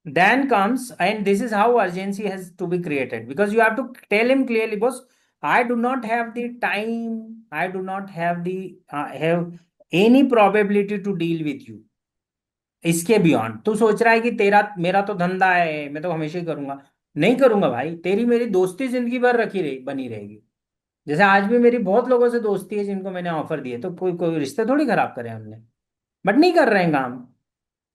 Then comes, and this is how urgency has to be created, because you have to tell him clearly, boss, I do not have the time, I do not have the have any probability to deal with you। इसके beyond तू सोच रहा है कि तेरा मेरा तो धंधा है, मैं तो हमेशा ही करूंगा। नहीं करूंगा भाई, तेरी मेरी दोस्ती जिंदगी भर रखी रही बनी रहेगी। जैसे आज भी मेरी बहुत लोगों से दोस्ती है जिनको मैंने ऑफर दिए, तो कोई कोई रिश्ते थोड़ी खराब करे हमने, बट नहीं कर रहे हैं काम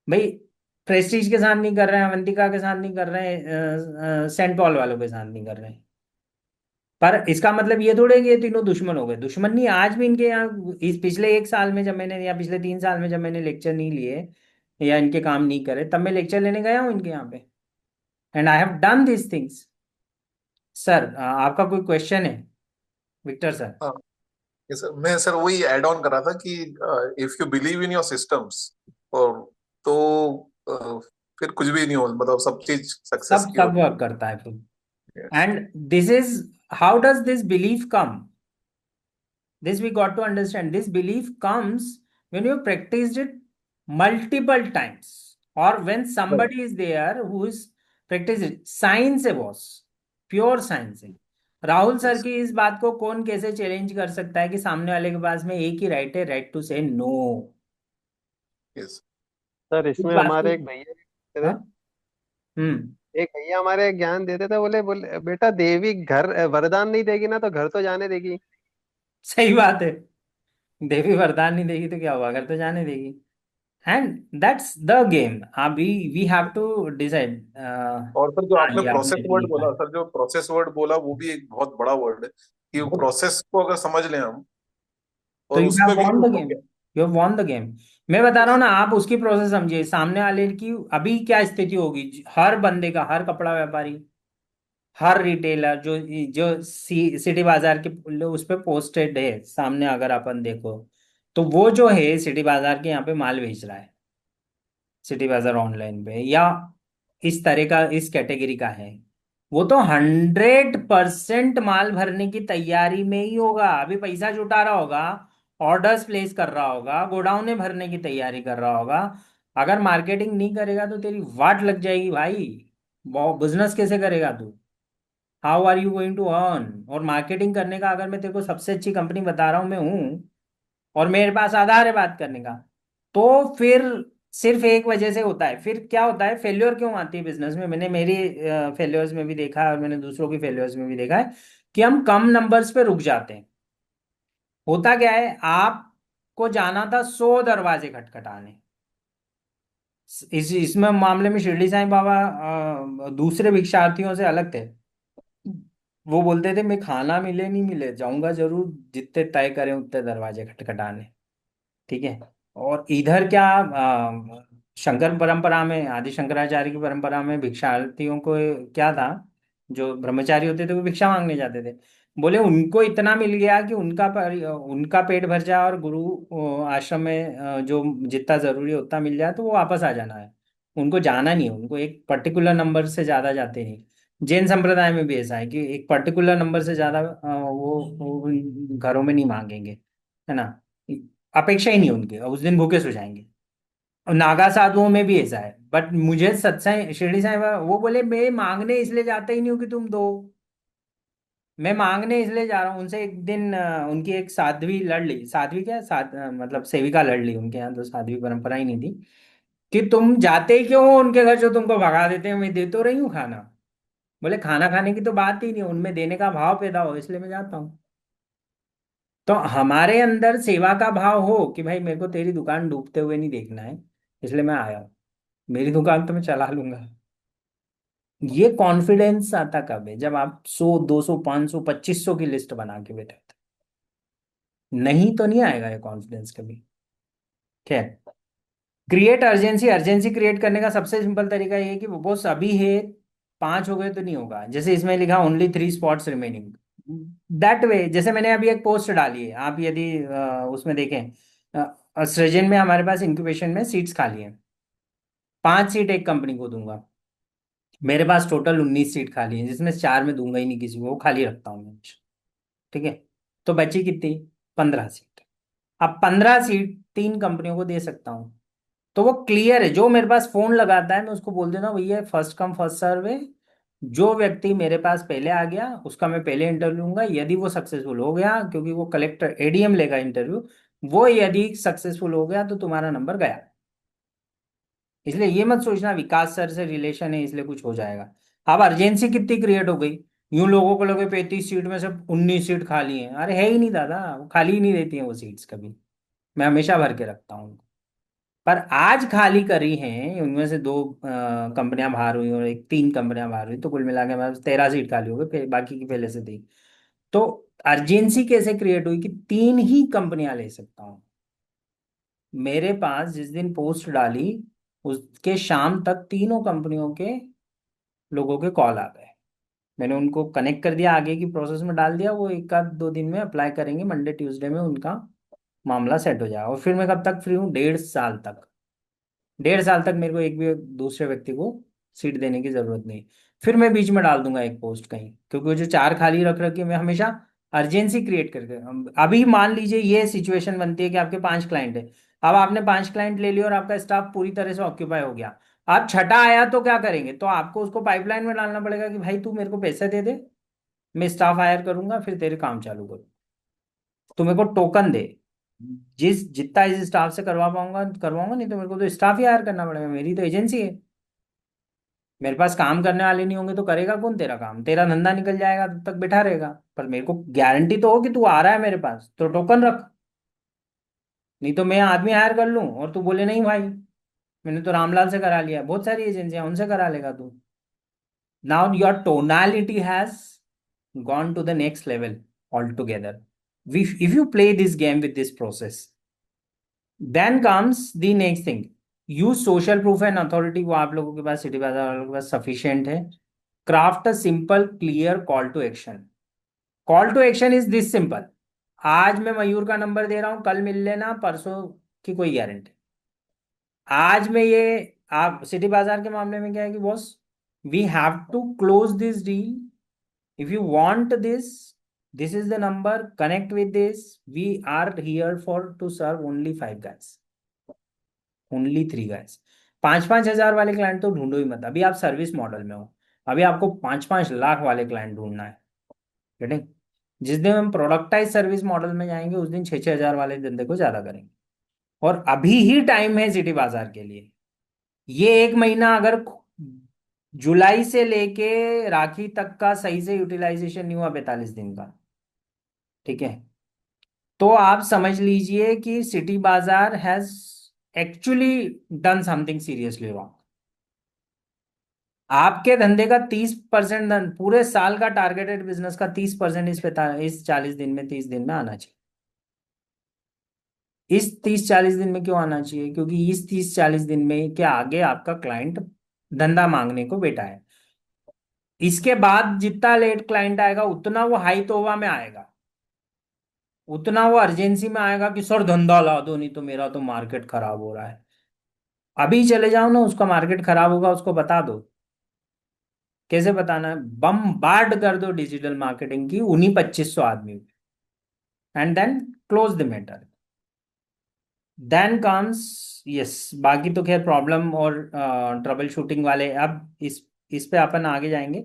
भाई। प्रेस्टीज के साथ नहीं कर रहे हैं, अवंतिका के साथ नहीं कर रहे हैं, सेंट पॉल वालों के साथ नहीं कर रहे हैं। पर इसका मतलब ये थोड़े कि ये तीनों दुश्मन हो गए, दुश्मन नहीं। आज भी इनके यहाँ इस पिछले 1 साल में जब मैंने, या पिछले 3 साल में जब मैंने लेक्चर नहीं लिए या इनके काम नहीं करे, तब मैं लेक्चर लेने गया हूँ इनके यहाँ पे, and I have done this things. Sir आपका कोई क्वेश्चन है विक्टर सर? हाँ, ये सर मैं सर वही ऐड ऑन कर रहा था कि if you believe in your systems और तो फिर कुछ भी नहीं हो, मतलब सब चीज सक्सेस सब की सब होती वर्क करता है फिर। है। And this is how does this belief come? This we got to understand. This belief comes when you practiced it multiple times, or when somebody is there who is practiced it. Science है boss, pure science है। Rahul sir yes की इस बात को कौन कैसे challenge कर सकता है कि सामने वाले के पास में एक ही राइट है, राइट टू से नो? यस सर इस इसमें बात को। हमारे एक भैया थे, हाँ। हम्म। एक भैया हमारे ज्ञान देते थे, बोले बोले बेटा देवी घर वरदान नहीं देगी ना तो घर तो जाने देगी। सही बात है। देवी वरदान नहीं देगी तो क्या होगा, अगर तो जाने देगी। And that's the game. अभी वी हैव टू डिसाइड। और सर जो हाँ, आपने ये आपने प्रोसेस वर्ड लिखा बोला, है। सर जो प्रोसेस वर्ड बोला वो भी एक बहुत बड़ा वर्ड है कि वो प्रोसेस को अगर समझ लें हम तो और यू हैव उसमें वॉन बिलीव द हो गेम। गया। You have won the game. मैं बता रहा यस हूँ ना, आप उसकी प्रोसेस समझिए, सामने वाले की अभी क्या स्थिति होगी। हर बंदे का, हर कपड़ा व्यापारी, हर रिटेलर जो जो सिटी बाजार के उस पे पोस्टेड है सामने, अगर अपन देखो तो वो जो है सिटी बाजार के यहाँ पे माल बेच रहा है, सिटी बाजार ऑनलाइन पे, या इस तरह का इस कैटेगरी का है, वो तो 100% माल भरने की तैयारी में ही होगा। अभी पैसा जुटा रहा होगा, ऑर्डर्स प्लेस कर रहा होगा, गोडाउन भरने की तैयारी कर रहा होगा। अगर मार्केटिंग नहीं करेगा तो तेरी वाट लग जाएगी भाई। बिजनेस कैसे करेगा तू? How are you going to earn? और मार्केटिंग करने का, अगर मैं तेरे को सबसे अच्छी कंपनी बता रहा हूँ मैं हूँ, और मेरे पास आधार है बात करने का, तो फिर सिर्फ एक वजह से होता है। फिर क्या होता है, फेल्योर क्यों आती है बिजनेस में? मैंने मेरी फेल्योर्स में भी देखा है और मैंने दूसरों की फेल्योर्स में भी देखा है कि हम कम नंबर्स पे रुक जाते हैं। होता क्या है, आपको जाना था 100 दरवाजे खटखटाने। इस इसमें मामले में शिरडी साईं बाबा दूसरे भिक्षार्थियों से अलग थे। वो बोलते थे मैं खाना मिले नहीं मिले जाऊंगा जरूर, जितने तय करें उतने दरवाजे खटखटाने। ठीक है। और इधर क्या, शंकर परंपरा में, आदि शंकराचार्य की परंपरा में भिक्षार्थियों को क्या था, जो ब्रह्मचारी होते थे वो भिक्षा मांगने जाते थे। बोले उनको इतना मिल गया कि उनका पेट भर जाए और गुरु आश्रम में जो जितना जरूरी है उतना मिल जाए तो वो वापस आ जाना है। उनको जाना नहीं है, उनको एक पर्टिकुलर नंबर से ज्यादा जाते नहीं। जैन संप्रदाय में भी ऐसा है कि एक पर्टिकुलर नंबर से ज्यादा वो घरों में नहीं मांगेंगे, है ना। अपेक्षा ही नहीं उनकी, और उस दिन भूखे सो जाएंगे। और नागा साधुओं में भी ऐसा है। बट मुझे सत्संग शिरडी साईं बाबा वो बोले मैं मांगने इसलिए जाता ही नहीं हूँ कि तुम दो, मैं मांगने इसलिए जा रहा हूँ। उनसे एक दिन उनकी एक साध्वी लड़ ली, साध्वी क्या मतलब सेविका लड़ ली, उनके यहाँ तो साध्वी परंपरा ही नहीं थी, कि तुम जाते ही क्यों हो उनके घर जो तुमको भगा देते हैं, मैं दे तो रही हूँ खाना। बोले खाना खाने की तो बात ही नहीं, उनमें देने का भाव पैदा हो इसलिए मैं जाता हूँ। तो हमारे अंदर सेवा का भाव हो कि भाई मेरे को तेरी दुकान डूबते हुए नहीं देखना है, इसलिए मैं आया हूँ, मेरी दुकान तो मैं चला लूंगा। ये कॉन्फिडेंस आता कब है, जब आप 100 200 500 2500 की लिस्ट बना के बैठे होते हैं। नहीं तो नहीं आएगा ये कॉन्फिडेंस कभी। खैर, क्रिएट अर्जेंसी। अर्जेंसी क्रिएट करने का सबसे सिंपल तरीका ये है कि वो बस अभी है, 5 हो गए तो नहीं होगा। जैसे इसमें लिखा only 3 spots remaining, that way. जैसे मैंने अभी एक पोस्ट डाली है, आप यदि उसमें देखें, सृजन में हमारे पास इंक्यूबेशन में सीट्स खाली हैं, 5 सीट एक कंपनी को दूंगा। मेरे पास टोटल 19 सीट खाली है, जिसमें 4 में दूंगा ही नहीं किसी को, वो खाली रखता हूँ मैं। ठीक है। तो बची कितनी? 15 सीट। अब 15 सीट 3 कंपनियों को दे सकता हूँ। तो वो क्लियर है, जो मेरे पास फोन लगाता है मैं उसको बोल देता हूँ भैया फर्स्ट कम फर्स्ट सर्व है। जो व्यक्ति मेरे पास पहले आ गया उसका मैं पहले इंटरव्यू लूंगा, यदि वो सक्सेसफुल हो गया, क्योंकि वो कलेक्टर एडीएम लेगा इंटरव्यू, वो यदि सक्सेसफुल हो गया तो तुम्हारा नंबर गया। इसलिए ये मत सोचना विकास सर से रिलेशन है इसलिए कुछ हो जाएगा। अब अर्जेंसी कितनी क्रिएट हो गई, यूं लोगों को लगे 35 सीट में से 19 सीट खाली हैं। अरे है ही नहीं दादा, वो खाली ही नहीं रहती हैं वो सीट्स कभी, मैं हमेशा भर के रखता हूँ। पर आज खाली करी हैं उनमें से 2 कंपनियां बाहर हुई और 3 कंपनियां बाहर हुई, तो कुल मिला के हमारे पास 13 सीट खाली हो गई, बाकी की पहले से थी। तो अर्जेंसी कैसे क्रिएट हुई कि 3 ही कंपनियां ले सकता हूँ। मेरे पास जिस दिन पोस्ट डाली उसके शाम तक तीनों कंपनियों के लोगों के कॉल आ गए। मैंने उनको कनेक्ट कर दिया, आगे की प्रोसेस में डाल दिया, वो एक आध 2 दिन में अप्लाई करेंगे, मंडे ट्यूसडे में उनका मामला सेट हो जाएगा। और फिर मैं कब तक फ्री हूँ? 1.5 साल तक। 1.5 साल तक मेरे को एक भी दूसरे व्यक्ति को सीट देने की जरूरत नहीं। फिर मैं बीच में डाल दूंगा एक पोस्ट कहीं, क्योंकि वो जो 4 खाली रख रखी है, मैं हमेशा अर्जेंसी क्रिएट करके। अभी मान लीजिए ये सिचुएशन बनती है कि आपके 5 क्लाइंट है। अब आपने 5 क्लाइंट ले लिया और आपका स्टाफ पूरी तरह से ऑक्यूपाई हो गया। अब छठा आया तो क्या करेंगे? तो आपको उसको पाइपलाइन में डालना पड़ेगा कि भाई तू मेरे को पैसे दे दे, मैं स्टाफ हायर करूंगा, फिर तेरे काम चालू करूँ। तो मेरे को टोकन दे, जितना इस स्टाफ से करवा पाऊंगा करवाऊंगा, नहीं तो मेरे को तो स्टाफ ही हायर करना पड़ेगा, मेरी तो एजेंसी है। मेरे पास काम करने वाले नहीं होंगे तो करेगा कौन तेरा काम? तेरा धंधा निकल जाएगा, तब तक बैठा रहेगा। पर मेरे को गारंटी तो हो कि तू आ रहा है मेरे पास, तो टोकन रख। नहीं तो मैं आदमी हायर कर लूं और तू बोले नहीं भाई, मैंने तो रामलाल से करा लिया, बहुत सारी एजेंसियां, उनसे करा लेगा तू। Now your tonality has gone to the next level altogether. If you play this game with this process, then comes the next thing. Use social proof and authority, वो आप लोगों के पास, सिटी बाजार वालों के पास सफिशिएंट है। Craft a simple clear call to action. Call to action is this simple. आज मैं मयूर का नंबर दे रहा हूं, कल मिल लेना, परसों की कोई गारंटी। आज में ये, आप सिटी बाजार के मामले में क्या है कि boss, we have to close this deal. If you want this, this is the number, connect with this. We are here for to serve only 5 guys, only 3 guys। 5-5 हजार वाले क्लाइंट तो ढूंढो ही मत, अभी आप सर्विस मॉडल में हो। अभी आपको 5-5 लाख वाले क्लाइंट ढूंढना है। ठीक। जिस दिन हम प्रोडक्टाइज सर्विस मॉडल में जाएंगे, उस दिन 6-6 हजार वाले धंधे को ज्यादा करेंगे। और अभी ही टाइम है सिटी बाजार के लिए। ये 1 महीना अगर जुलाई से लेके राखी तक का सही से यूटिलाइजेशन नहीं हुआ, 45 दिन का, ठीक है, तो आप समझ लीजिए कि सिटी बाजार has actually done something seriously wrong. आपके धंधे का 30% धन, पूरे साल का टारगेटेड बिजनेस का 30% इस 40 दिन में, 30 दिन में आना चाहिए। इस 30-40 दिन में क्यों आना चाहिए? क्योंकि इस 30-40 दिन में के आगे आपका क्लाइंट धंधा मांगने को बैठा है। इसके बाद जितना लेट क्लाइंट आएगा, उतना वो हाई तोबा में आएगा, उतना वो अर्जेंसी में आएगा कि सर धंधा ला दो, नहीं तो मेरा तो मार्केट खराब हो रहा है। अभी चले जाओ ना, उसका मार्केट खराब होगा, उसको बता दो। कैसे बताना है? बम्बार्ड कर दो डिजिटल मार्केटिंग की उन्हीं 2500 आदमी, and then close the matter. Then comes, yes, बाकी तो खैर प्रॉब्लम और ट्रबल शूटिंग वाले, अब इस पे अपन आगे जाएंगे।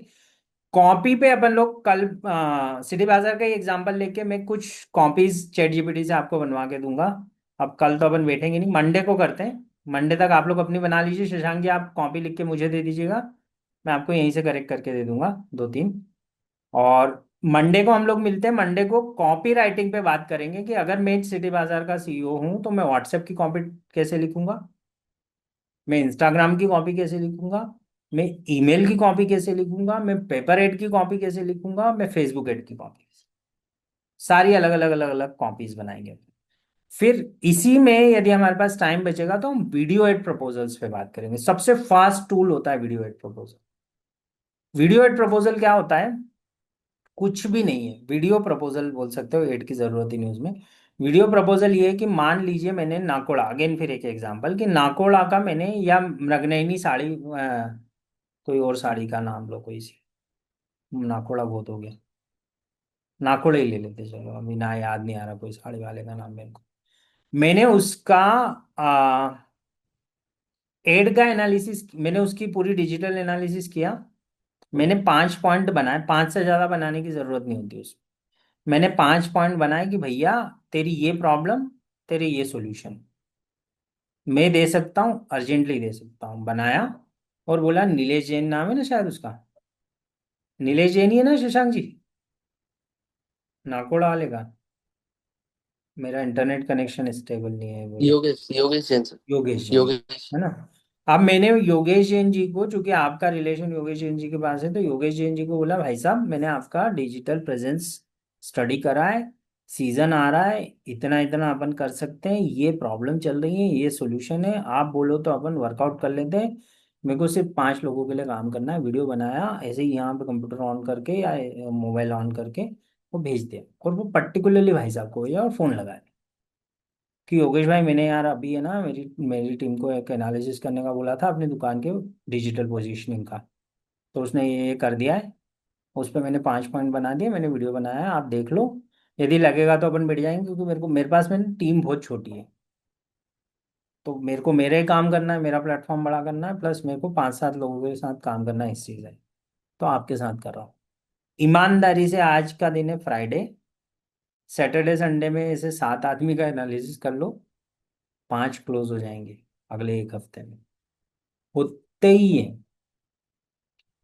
कॉपी पे अपन लोग कल सिटी बाजार का ही एग्जांपल लेके मैं कुछ कॉपीज चैट जीपीटी से आपको बनवा के दूंगा। अब कल तो अपन बैठेंगे नहीं, मंडे को करते हैं। मंडे तक आप लोग अपनी बना लीजिए, शशांक जी आप कॉपी लिख के मुझे दे दीजिएगा, मैं आपको यहीं से करेक्ट करके दे दूंगा 2-3। और मंडे को हम लोग मिलते हैं। मंडे को कॉपी राइटिंग पे बात करेंगे कि अगर मैं सिटी बाजार का सीईओ हूं तो मैं व्हाट्सएप की कॉपी कैसे लिखूंगा, मैं इंस्टाग्राम की कॉपी कैसे लिखूंगा, मैं ईमेल की कॉपी कैसे लिखूंगा, मैं पेपर एड की कॉपी कैसे लिखूंगा, मैं फेसबुक एड की कॉपी, सारी अलग अलग अलग अलग कॉपीज बनाएंगे। फिर इसी में यदि हमारे पास टाइम बचेगा तो हम वीडियो एड प्रपोजल्स पे बात करेंगे। सबसे फास्ट टूल होता है video add proposal. Video add proposal क्या होता है? कुछ भी नहीं है, वीडियो प्रपोजल बोल सकते हो, एड की जरूरत ही नहीं उसमें। वीडियो प्रपोजल ये है कि मान लीजिए मैंने नाकोड़ा, अगेन फिर एक एग्जांपल, कि नाकोड़ा का मैंने, या मृगनयनी साड़ी, कोई और साड़ी का नाम लो, कोई सी, नाकोड़ा बहुत हो गया, नाकोड़ा ही ले लेते चलो, अभी ना याद नहीं आ रहा कोई साड़ी वाले का नाम मेरे को। मैंने उसका एड का एनालिसिस, मैंने उसकी पूरी डिजिटल एनालिसिस किया। मैंने 5 पॉइंट बनाए, 5 से ज्यादा बनाने की जरूरत नहीं होती उसमें। मैंने 5 पॉइंट बनाए कि भैया तेरी ये प्रॉब्लम, तेरे ये सॉल्यूशन मैं दे सकता हूँ, अर्जेंटली दे सकता हूँ, बनाया। और बोला, नीलेश जैन नाम है ना शायद उसका, नीलेश जैन ही है ना शशांक जी, नाकोड़ा वाले का? मेरा इंटरनेट कनेक्शन स्टेबल नहीं है बोला। योगेश योगेश जैन सर। योगेश जैन, योगेश। है ना? अब मैंने योगेश जैन जी को, चूंकि आपका रिलेशन योगेश जैन जी के पास है, तो योगेश जैन जी को बोला, भाई साहब मैंने आपका डिजिटल प्रेजेंस स्टडी करा है, सीजन आ रहा है, इतना इतना अपन कर सकते हैं, ये प्रॉब्लम चल रही है, ये सॉल्यूशन है, आप बोलो तो अपन वर्कआउट कर लेते हैं। मेरे को सिर्फ 5 लोगों के लिए काम करना है, वीडियो बनाया ऐसे ही यहाँ पे कंप्यूटर ऑन करके या मोबाइल ऑन करके वो भेज दिया, और वो पर्टिकुलरली भाई साहब को भेजा और फोन लगाया कि योगेश भाई मैंने यार अभी है ना मेरी मेरी टीम को एक एनालिसिस करने का बोला था अपनी दुकान के डिजिटल पोजीशनिंग का, तो उसने ये कर दिया है। उस पर मैंने 5 पॉइंट बना दिए, मैंने वीडियो बनाया है, आप देख लो। यदि लगेगा तो अपन बैठ जाएंगे, क्योंकि मेरे पास में टीम बहुत छोटी है। तो मेरे को मेरे ही काम करना है, मेरा प्लेटफॉर्म बड़ा करना है, प्लस मेरे को 5-7 लोगों के साथ काम करना है इस चीज़ है। तो आपके साथ कर रहा हूँ ईमानदारी से। आज का दिन है फ्राइडे, सैटरडे संडे में ऐसे 7 आदमी का एनालिसिस कर लो, 5 क्लोज हो जाएंगे अगले 1 हफ्ते में, होते ही है।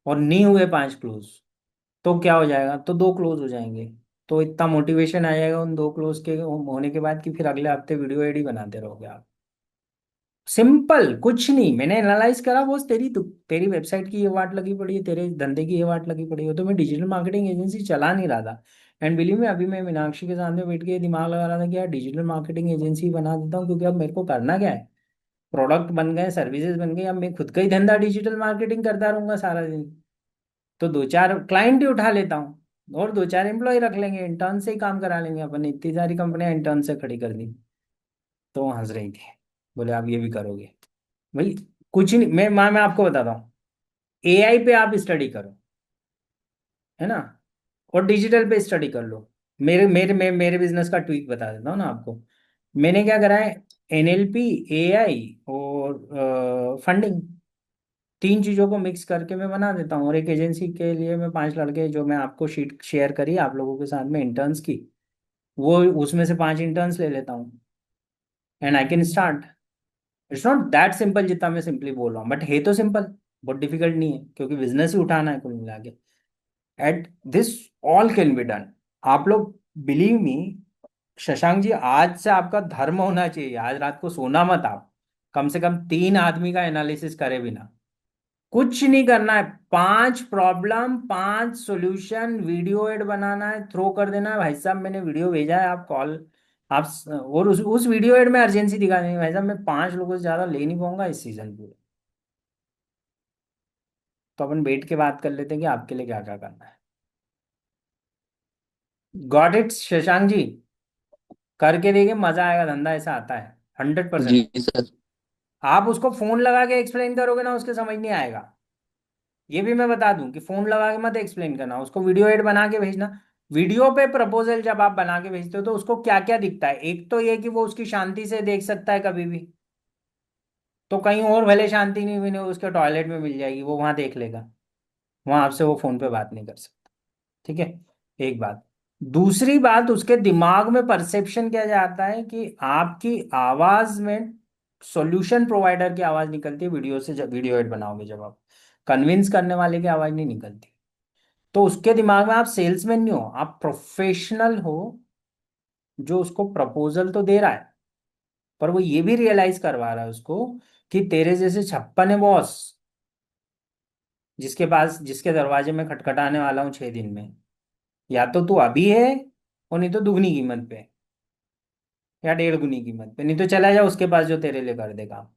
और नहीं हुए 5 क्लोज तो क्या हो जाएगा, तो 2 क्लोज हो जाएंगे। तो इतना मोटिवेशन आ जाएगा उन 2 क्लोज के होने के बाद कि फिर अगले हफ्ते वीडियो एडी बनाते रहोगे आप। सिंपल कुछ नहीं, मैंने एनालाइज करा, बॉस तेरी वेबसाइट की ये वाट लगी पड़ी है, तेरे धंधे की ये वाट लगी पड़ी है, तो मैं डिजिटल मार्केटिंग एजेंसी चला नहीं रहा था। एंड बिलीव में अभी मैं मीनाक्षी के सामने बैठ के दिमाग लगा रहा था कि यार डिजिटल मार्केटिंग एजेंसी बना देता हूँ, क्योंकि अब मेरे को करना क्या है, प्रोडक्ट बन गए, सर्विसेज बन गई, अब मैं खुद का ही धंधा डिजिटल मार्केटिंग करता रहूंगा सारा दिन। तो 2-4 क्लाइंट ही उठा लेता हूँ और 2-4 एम्प्लॉय रख लेंगे, इंटर्न से ही काम करा लेंगे अपन, इतनी सारी कंपनियां इंटर्न से खड़ी कर दी। तो वो हंस रही थी, बोले आप ये भी करोगे भाई। कुछ नहीं, मैं आपको बताता हूँ, एआई पे आप स्टडी करो, है ना, और डिजिटल पे स्टडी कर लो। मेरे बिजनेस का ट्वीक बता देता हूँ ना आपको। मैंने क्या करा है, एनएलपी, एआई और फंडिंग, 3 चीजों को मिक्स करके मैं बना देता हूँ। और एक एजेंसी के लिए मैं 5 लड़के, जो मैं आपको शीट शेयर करी आप लोगों के साथ में इंटर्न्स की, वो उसमें से 5 इंटर्न्स ले लेता हूँ and I can start. It's not that simple जितना मैं सिंपली बोल रहा हूँ, बट है तो सिंपल, बहुत डिफिकल्ट नहीं है, क्योंकि बिजनेस ही उठाना है कुल मिला के। At this all can be done. आप लोग बिलीव मी, शशांक जी, आज से आपका धर्म होना चाहिए, आज रात को सोना मत आप, कम से कम 3 आदमी का एनालिसिस करे बिना। कुछ नहीं करना है, 5 प्रॉब्लम 5 सॉल्यूशन, वीडियो एड बनाना है, थ्रो कर देना है, भाई साहब मैंने वीडियो भेजा है, आप कॉल, और उस वीडियो एड में अर्जेंसी दिखा देंगे, भाई साहब मैं 5 लोगों से ज्यादा ले नहीं पाऊंगा इस सीजन पूरे। तो अपन बैठ के बात कर लेते हैं कि आपके लिए क्या क्या करना है। गॉट इट शशांक जी, करके देखिए, मजा आएगा, धंधा ऐसा आता है, 100%। जी सर। आप उसको फोन लगा के एक्सप्लेन करोगे ना, उसके समझ नहीं आएगा। ये भी मैं बता दूं कि फोन लगा के मत एक्सप्लेन करना, उसको वीडियो एड बना के भेजना। वीडियो पे प्रपोजल जब आप बना के भेजते हो तो उसको क्या क्या दिखता है, एक तो ये कि वो उसकी शांति से देख सकता है कभी भी, तो कहीं और भले शांति नहीं मिले, उसके टॉयलेट में मिल जाएगी, वो वहां देख लेगा, वहां आपसे वो फोन पे बात नहीं कर सकता। ठीक है, एक बात। दूसरी बात, उसके दिमाग में परसेप्शन क्या जाता है कि आपकी आवाज में सॉल्यूशन प्रोवाइडर की आवाज निकलती है वीडियो से, जब वीडियो एड बनाओगे, जब आप कन्विंस करने वाले की आवाज नहीं निकलती। तो उसके दिमाग में आप सेल्समैन नहीं हो, आप प्रोफेशनल हो, जो उसको प्रपोजल तो दे रहा है, पर वो ये भी रियलाइज करवा रहा है उसको कि तेरे जैसे 56 है बॉस, जिसके पास, जिसके दरवाजे में खटखटाने वाला हूँ 6 दिन में। या तो तू अभी है, और नहीं तो दुगनी कीमत पे, या 1.5 गुनी कीमत पे, नहीं तो चला जा उसके पास जो तेरे लिए कर देगा।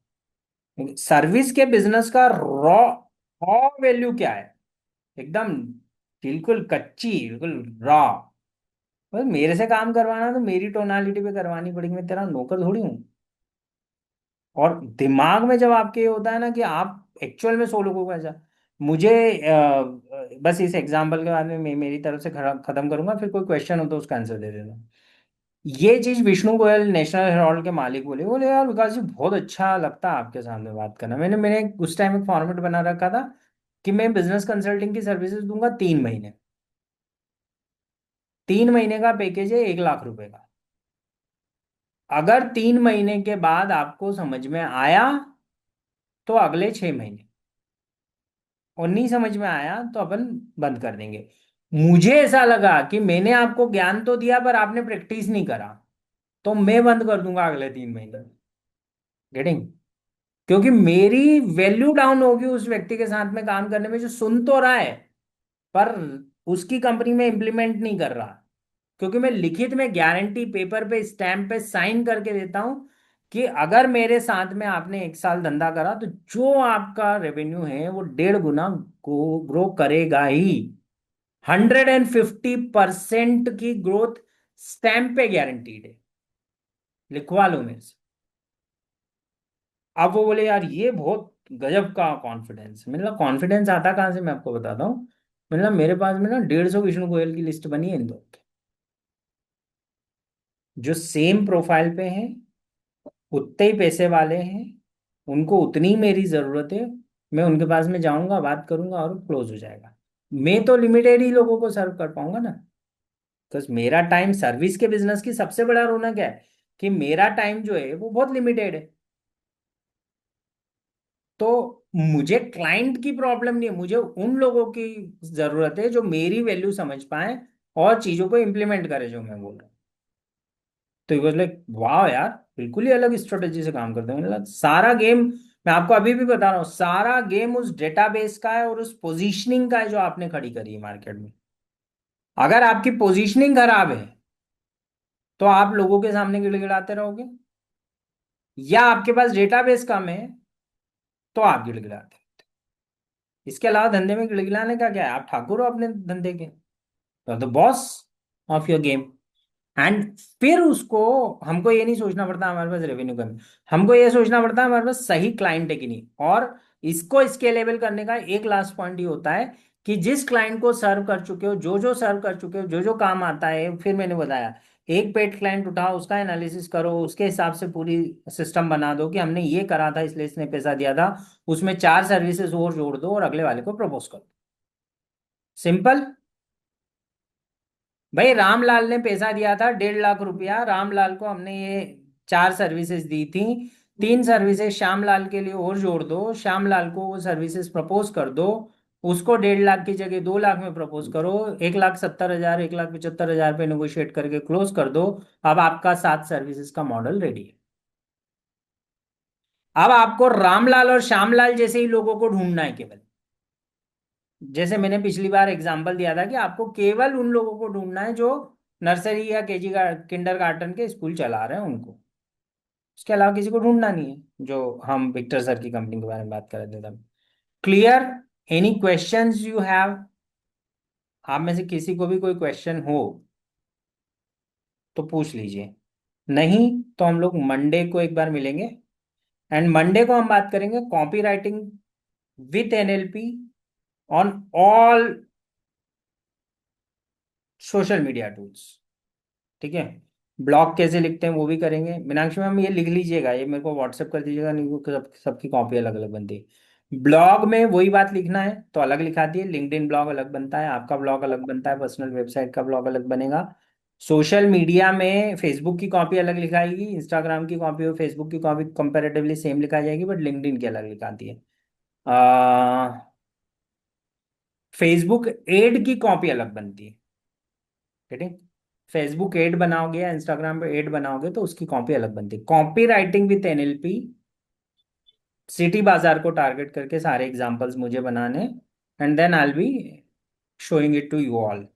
सर्विस के बिजनेस का रॉ रॉ वैल्यू क्या है, एकदम बिल्कुल कच्ची, बिल्कुल रॉ। बस मेरे से काम करवाना तो मेरी टोनालिटी पे करवानी पड़ेगी, मैं तेरा नौकर थोड़ी हूँ। और दिमाग में जब आपके ये होता है ना कि आप एक्चुअल में 100 लोगों को ऐसा, मुझे बस इस एग्जांपल के बाद में मैं मेरी तरफ से खत्म करूंगा, फिर कोई क्वेश्चन हो तो उसका आंसर दे देना। ये चीज विष्णु गोयल नेशनल हेराल्ड के मालिक बोले, बोले यार विकास जी बहुत अच्छा लगता है आपके सामने बात करना। मैंने मैंने उस टाइम एक फॉर्मेट बना रखा था कि मैं बिजनेस कंसल्टिंग की सर्विसेज दूंगा 3 महीने, 3 महीने का पैकेज है 1 लाख रुपए का। अगर 3 महीने के बाद आपको समझ में आया तो अगले 6 महीने, और नहीं समझ में आया तो अपन बंद कर देंगे। मुझे ऐसा लगा कि मैंने आपको ज्ञान तो दिया पर आपने प्रैक्टिस नहीं करा, तो मैं बंद कर दूंगा अगले 3 महीने। गेटिंग? क्योंकि मेरी वैल्यू डाउन होगी उस व्यक्ति के साथ में काम करने में, जो सुन तो रहा है पर उसकी कंपनी में इंप्लीमेंट नहीं कर रहा। क्योंकि मैं लिखित में गारंटी पेपर पे स्टैंप पे साइन करके देता हूं कि अगर मेरे साथ में आपने 1 साल धंधा करा तो जो आपका रेवेन्यू है वो 1.5 गुना ग्रो करेगा ही। 150% की ग्रोथ स्टैंप पे गारंटीड है, लिखवा लो मेरे से। अब वो बोले यार ये बहुत गजब का कॉन्फिडेंस है। मतलब कॉन्फिडेंस आता कहाँ से, मैं आपको बताता हूँ। मतलब मेरे पास में ना 150 विष्णु गोयल की लिस्ट बनी है इन दो की, जो सेम प्रोफाइल पे हैं, उतने ही पैसे वाले हैं, उनको उतनी ही मेरी जरूरत है। मैं उनके पास में जाऊंगा, बात करूंगा और क्लोज हो जाएगा। मैं तो लिमिटेड ही लोगों को सर्व कर पाऊंगा ना, बिकॉज मेरा टाइम, सर्विस के बिजनेस की सबसे बड़ा रौनक क्या है कि मेरा टाइम जो है वो बहुत लिमिटेड है। तो मुझे क्लाइंट की प्रॉब्लम नहीं है, मुझे उन लोगों की जरूरत है जो मेरी वैल्यू समझ पाए और चीजों को इम्प्लीमेंट करे जो मैं बोल रहा हूँ। तो वॉज लाइक वाह यार, बिल्कुल ही अलग स्ट्रेटेजी से काम करते हैं। मतलब सारा गेम, मैं आपको अभी भी बता रहा हूँ, सारा गेम उस डेटाबेस का है और उस पोजीशनिंग का है जो आपने खड़ी करी है मार्केट में। अगर आपकी पोजीशनिंग खराब है तो आप लोगों के सामने गिड़गिड़ाते रहोगे, या आपके पास डेटाबेस कम है तो आप गिड़गिड़ाते हैं। इसके अलावा धंधे में गिड़गिड़ाने का क्या है, आप ठाकुर हो अपने धंधे के, the boss of your game. And फिर उसको, हमको ये नहीं सोचना पड़ता हमारे पास रेवेन्यू कम है, हमको ये सोचना पड़ता है हमारे पास सही क्लाइंट है कि नहीं। और इसको स्केलेबल करने का एक लास्ट पॉइंट ये होता है कि जिस क्लाइंट को सर्व कर चुके हो, जो जो सर्व कर चुके हो, जो जो काम आता है, फिर मैंने बताया एक पेड क्लाइंट उठाओ, उसका एनालिसिस करो, उसके हिसाब से पूरी सिस्टम बना दो कि हमने ये करा था इसलिए इसने पैसा दिया था, उसमें 4 सर्विसेज और जोड़ दो और अगले वाले को प्रपोज करो। सिंपल। भाई रामलाल ने पैसा दिया था 1.5 लाख रुपया, रामलाल को हमने ये 4 सर्विसेज दी थी, 3 सर्विसेज श्यामलाल के लिए और जोड़ दो, श्यामलाल को वो सर्विसेज प्रपोज कर दो, उसको 1.5 लाख की जगह 2 लाख में प्रपोज करो, 1,70,000 1,75,000 पे नेगोशिएट करके क्लोज कर दो। अब आपका 7 सर्विसेज का मॉडल रेडी है। अब आपको रामलाल और श्यामलाल जैसे ही लोगों को ढूंढना है केवल। जैसे मैंने पिछली बार एग्जांपल दिया था कि आपको केवल उन लोगों को ढूंढना है जो नर्सरी या केजी का किंडर गार्टन के स्कूल चला रहे हैं उनको। उसके अलावा किसी को ढूंढना नहीं है, जो हम विक्टर सर की कंपनी के बारे में बात कर रहे थे तब। Clear? Any questions you have? आप में से किसी को भी कोई क्वेश्चन हो तो पूछ लीजिए, नहीं तो हम लोग मंडे को एक बार मिलेंगे। एंड मंडे को हम बात करेंगे copy writing with NLP on all social media tools. ठीक है? ब्लॉग कैसे लिखते हैं वो भी करेंगे। मीनाक्षी मैम ये लिख लीजिएगा, ये मेरे को व्हाट्सएप कर दीजिएगा, नहीं वो सबकी कॉपी अलग अलग बनती है। ब्लॉग में वही बात लिखना है तो अलग लिखाती है, लिंक्डइन ब्लॉग अलग बनता है, आपका ब्लॉग अलग बनता है, पर्सनल वेबसाइट का ब्लॉग अलग बनेगा। सोशल मीडिया में फेसबुक की कॉपी अलग लिखाएगी, इंस्टाग्राम की कॉपी और फेसबुक की कॉपी कंपेरेटिवली सेम लिखाई जाएगी, बट लिंक्डइन की अलग लिखाती है। फेसबुक एड की कॉपी अलग बनती है। ठीक है? फेसबुक एड बनाओगे या इंस्टाग्राम पे एड बनाओगे तो उसकी कॉपी अलग बनती है। Copywriting with NLP, City Bazaar को टारगेट करके सारे एग्जांपल्स मुझे बनाने, and then I be showing it to you all.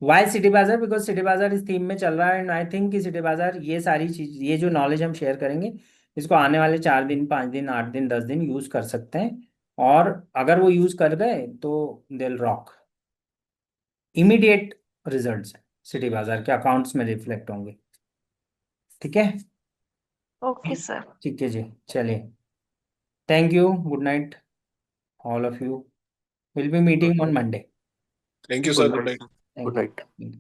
Why City Bazaar? Because City Bazaar इस थीम में चल रहा है एंड आई थिंक कि सिटी बाजार ये सारी चीज, ये जो नॉलेज हम शेयर करेंगे इसको आने वाले 4 दिन, 5 दिन, 8 दिन, 10 दिन यूज कर सकते हैं। और अगर वो यूज कर गए तो दे रॉक, इमीडिएट रिजल्ट्स सिटी बाजार के अकाउंट्स में रिफ्लेक्ट होंगे। ठीक है? Okay sir. ठीक है जी, चलिए, thank you, good night all of you, will B meeting on Monday. Thank you good sir, good night night. Sir, good thank night. You.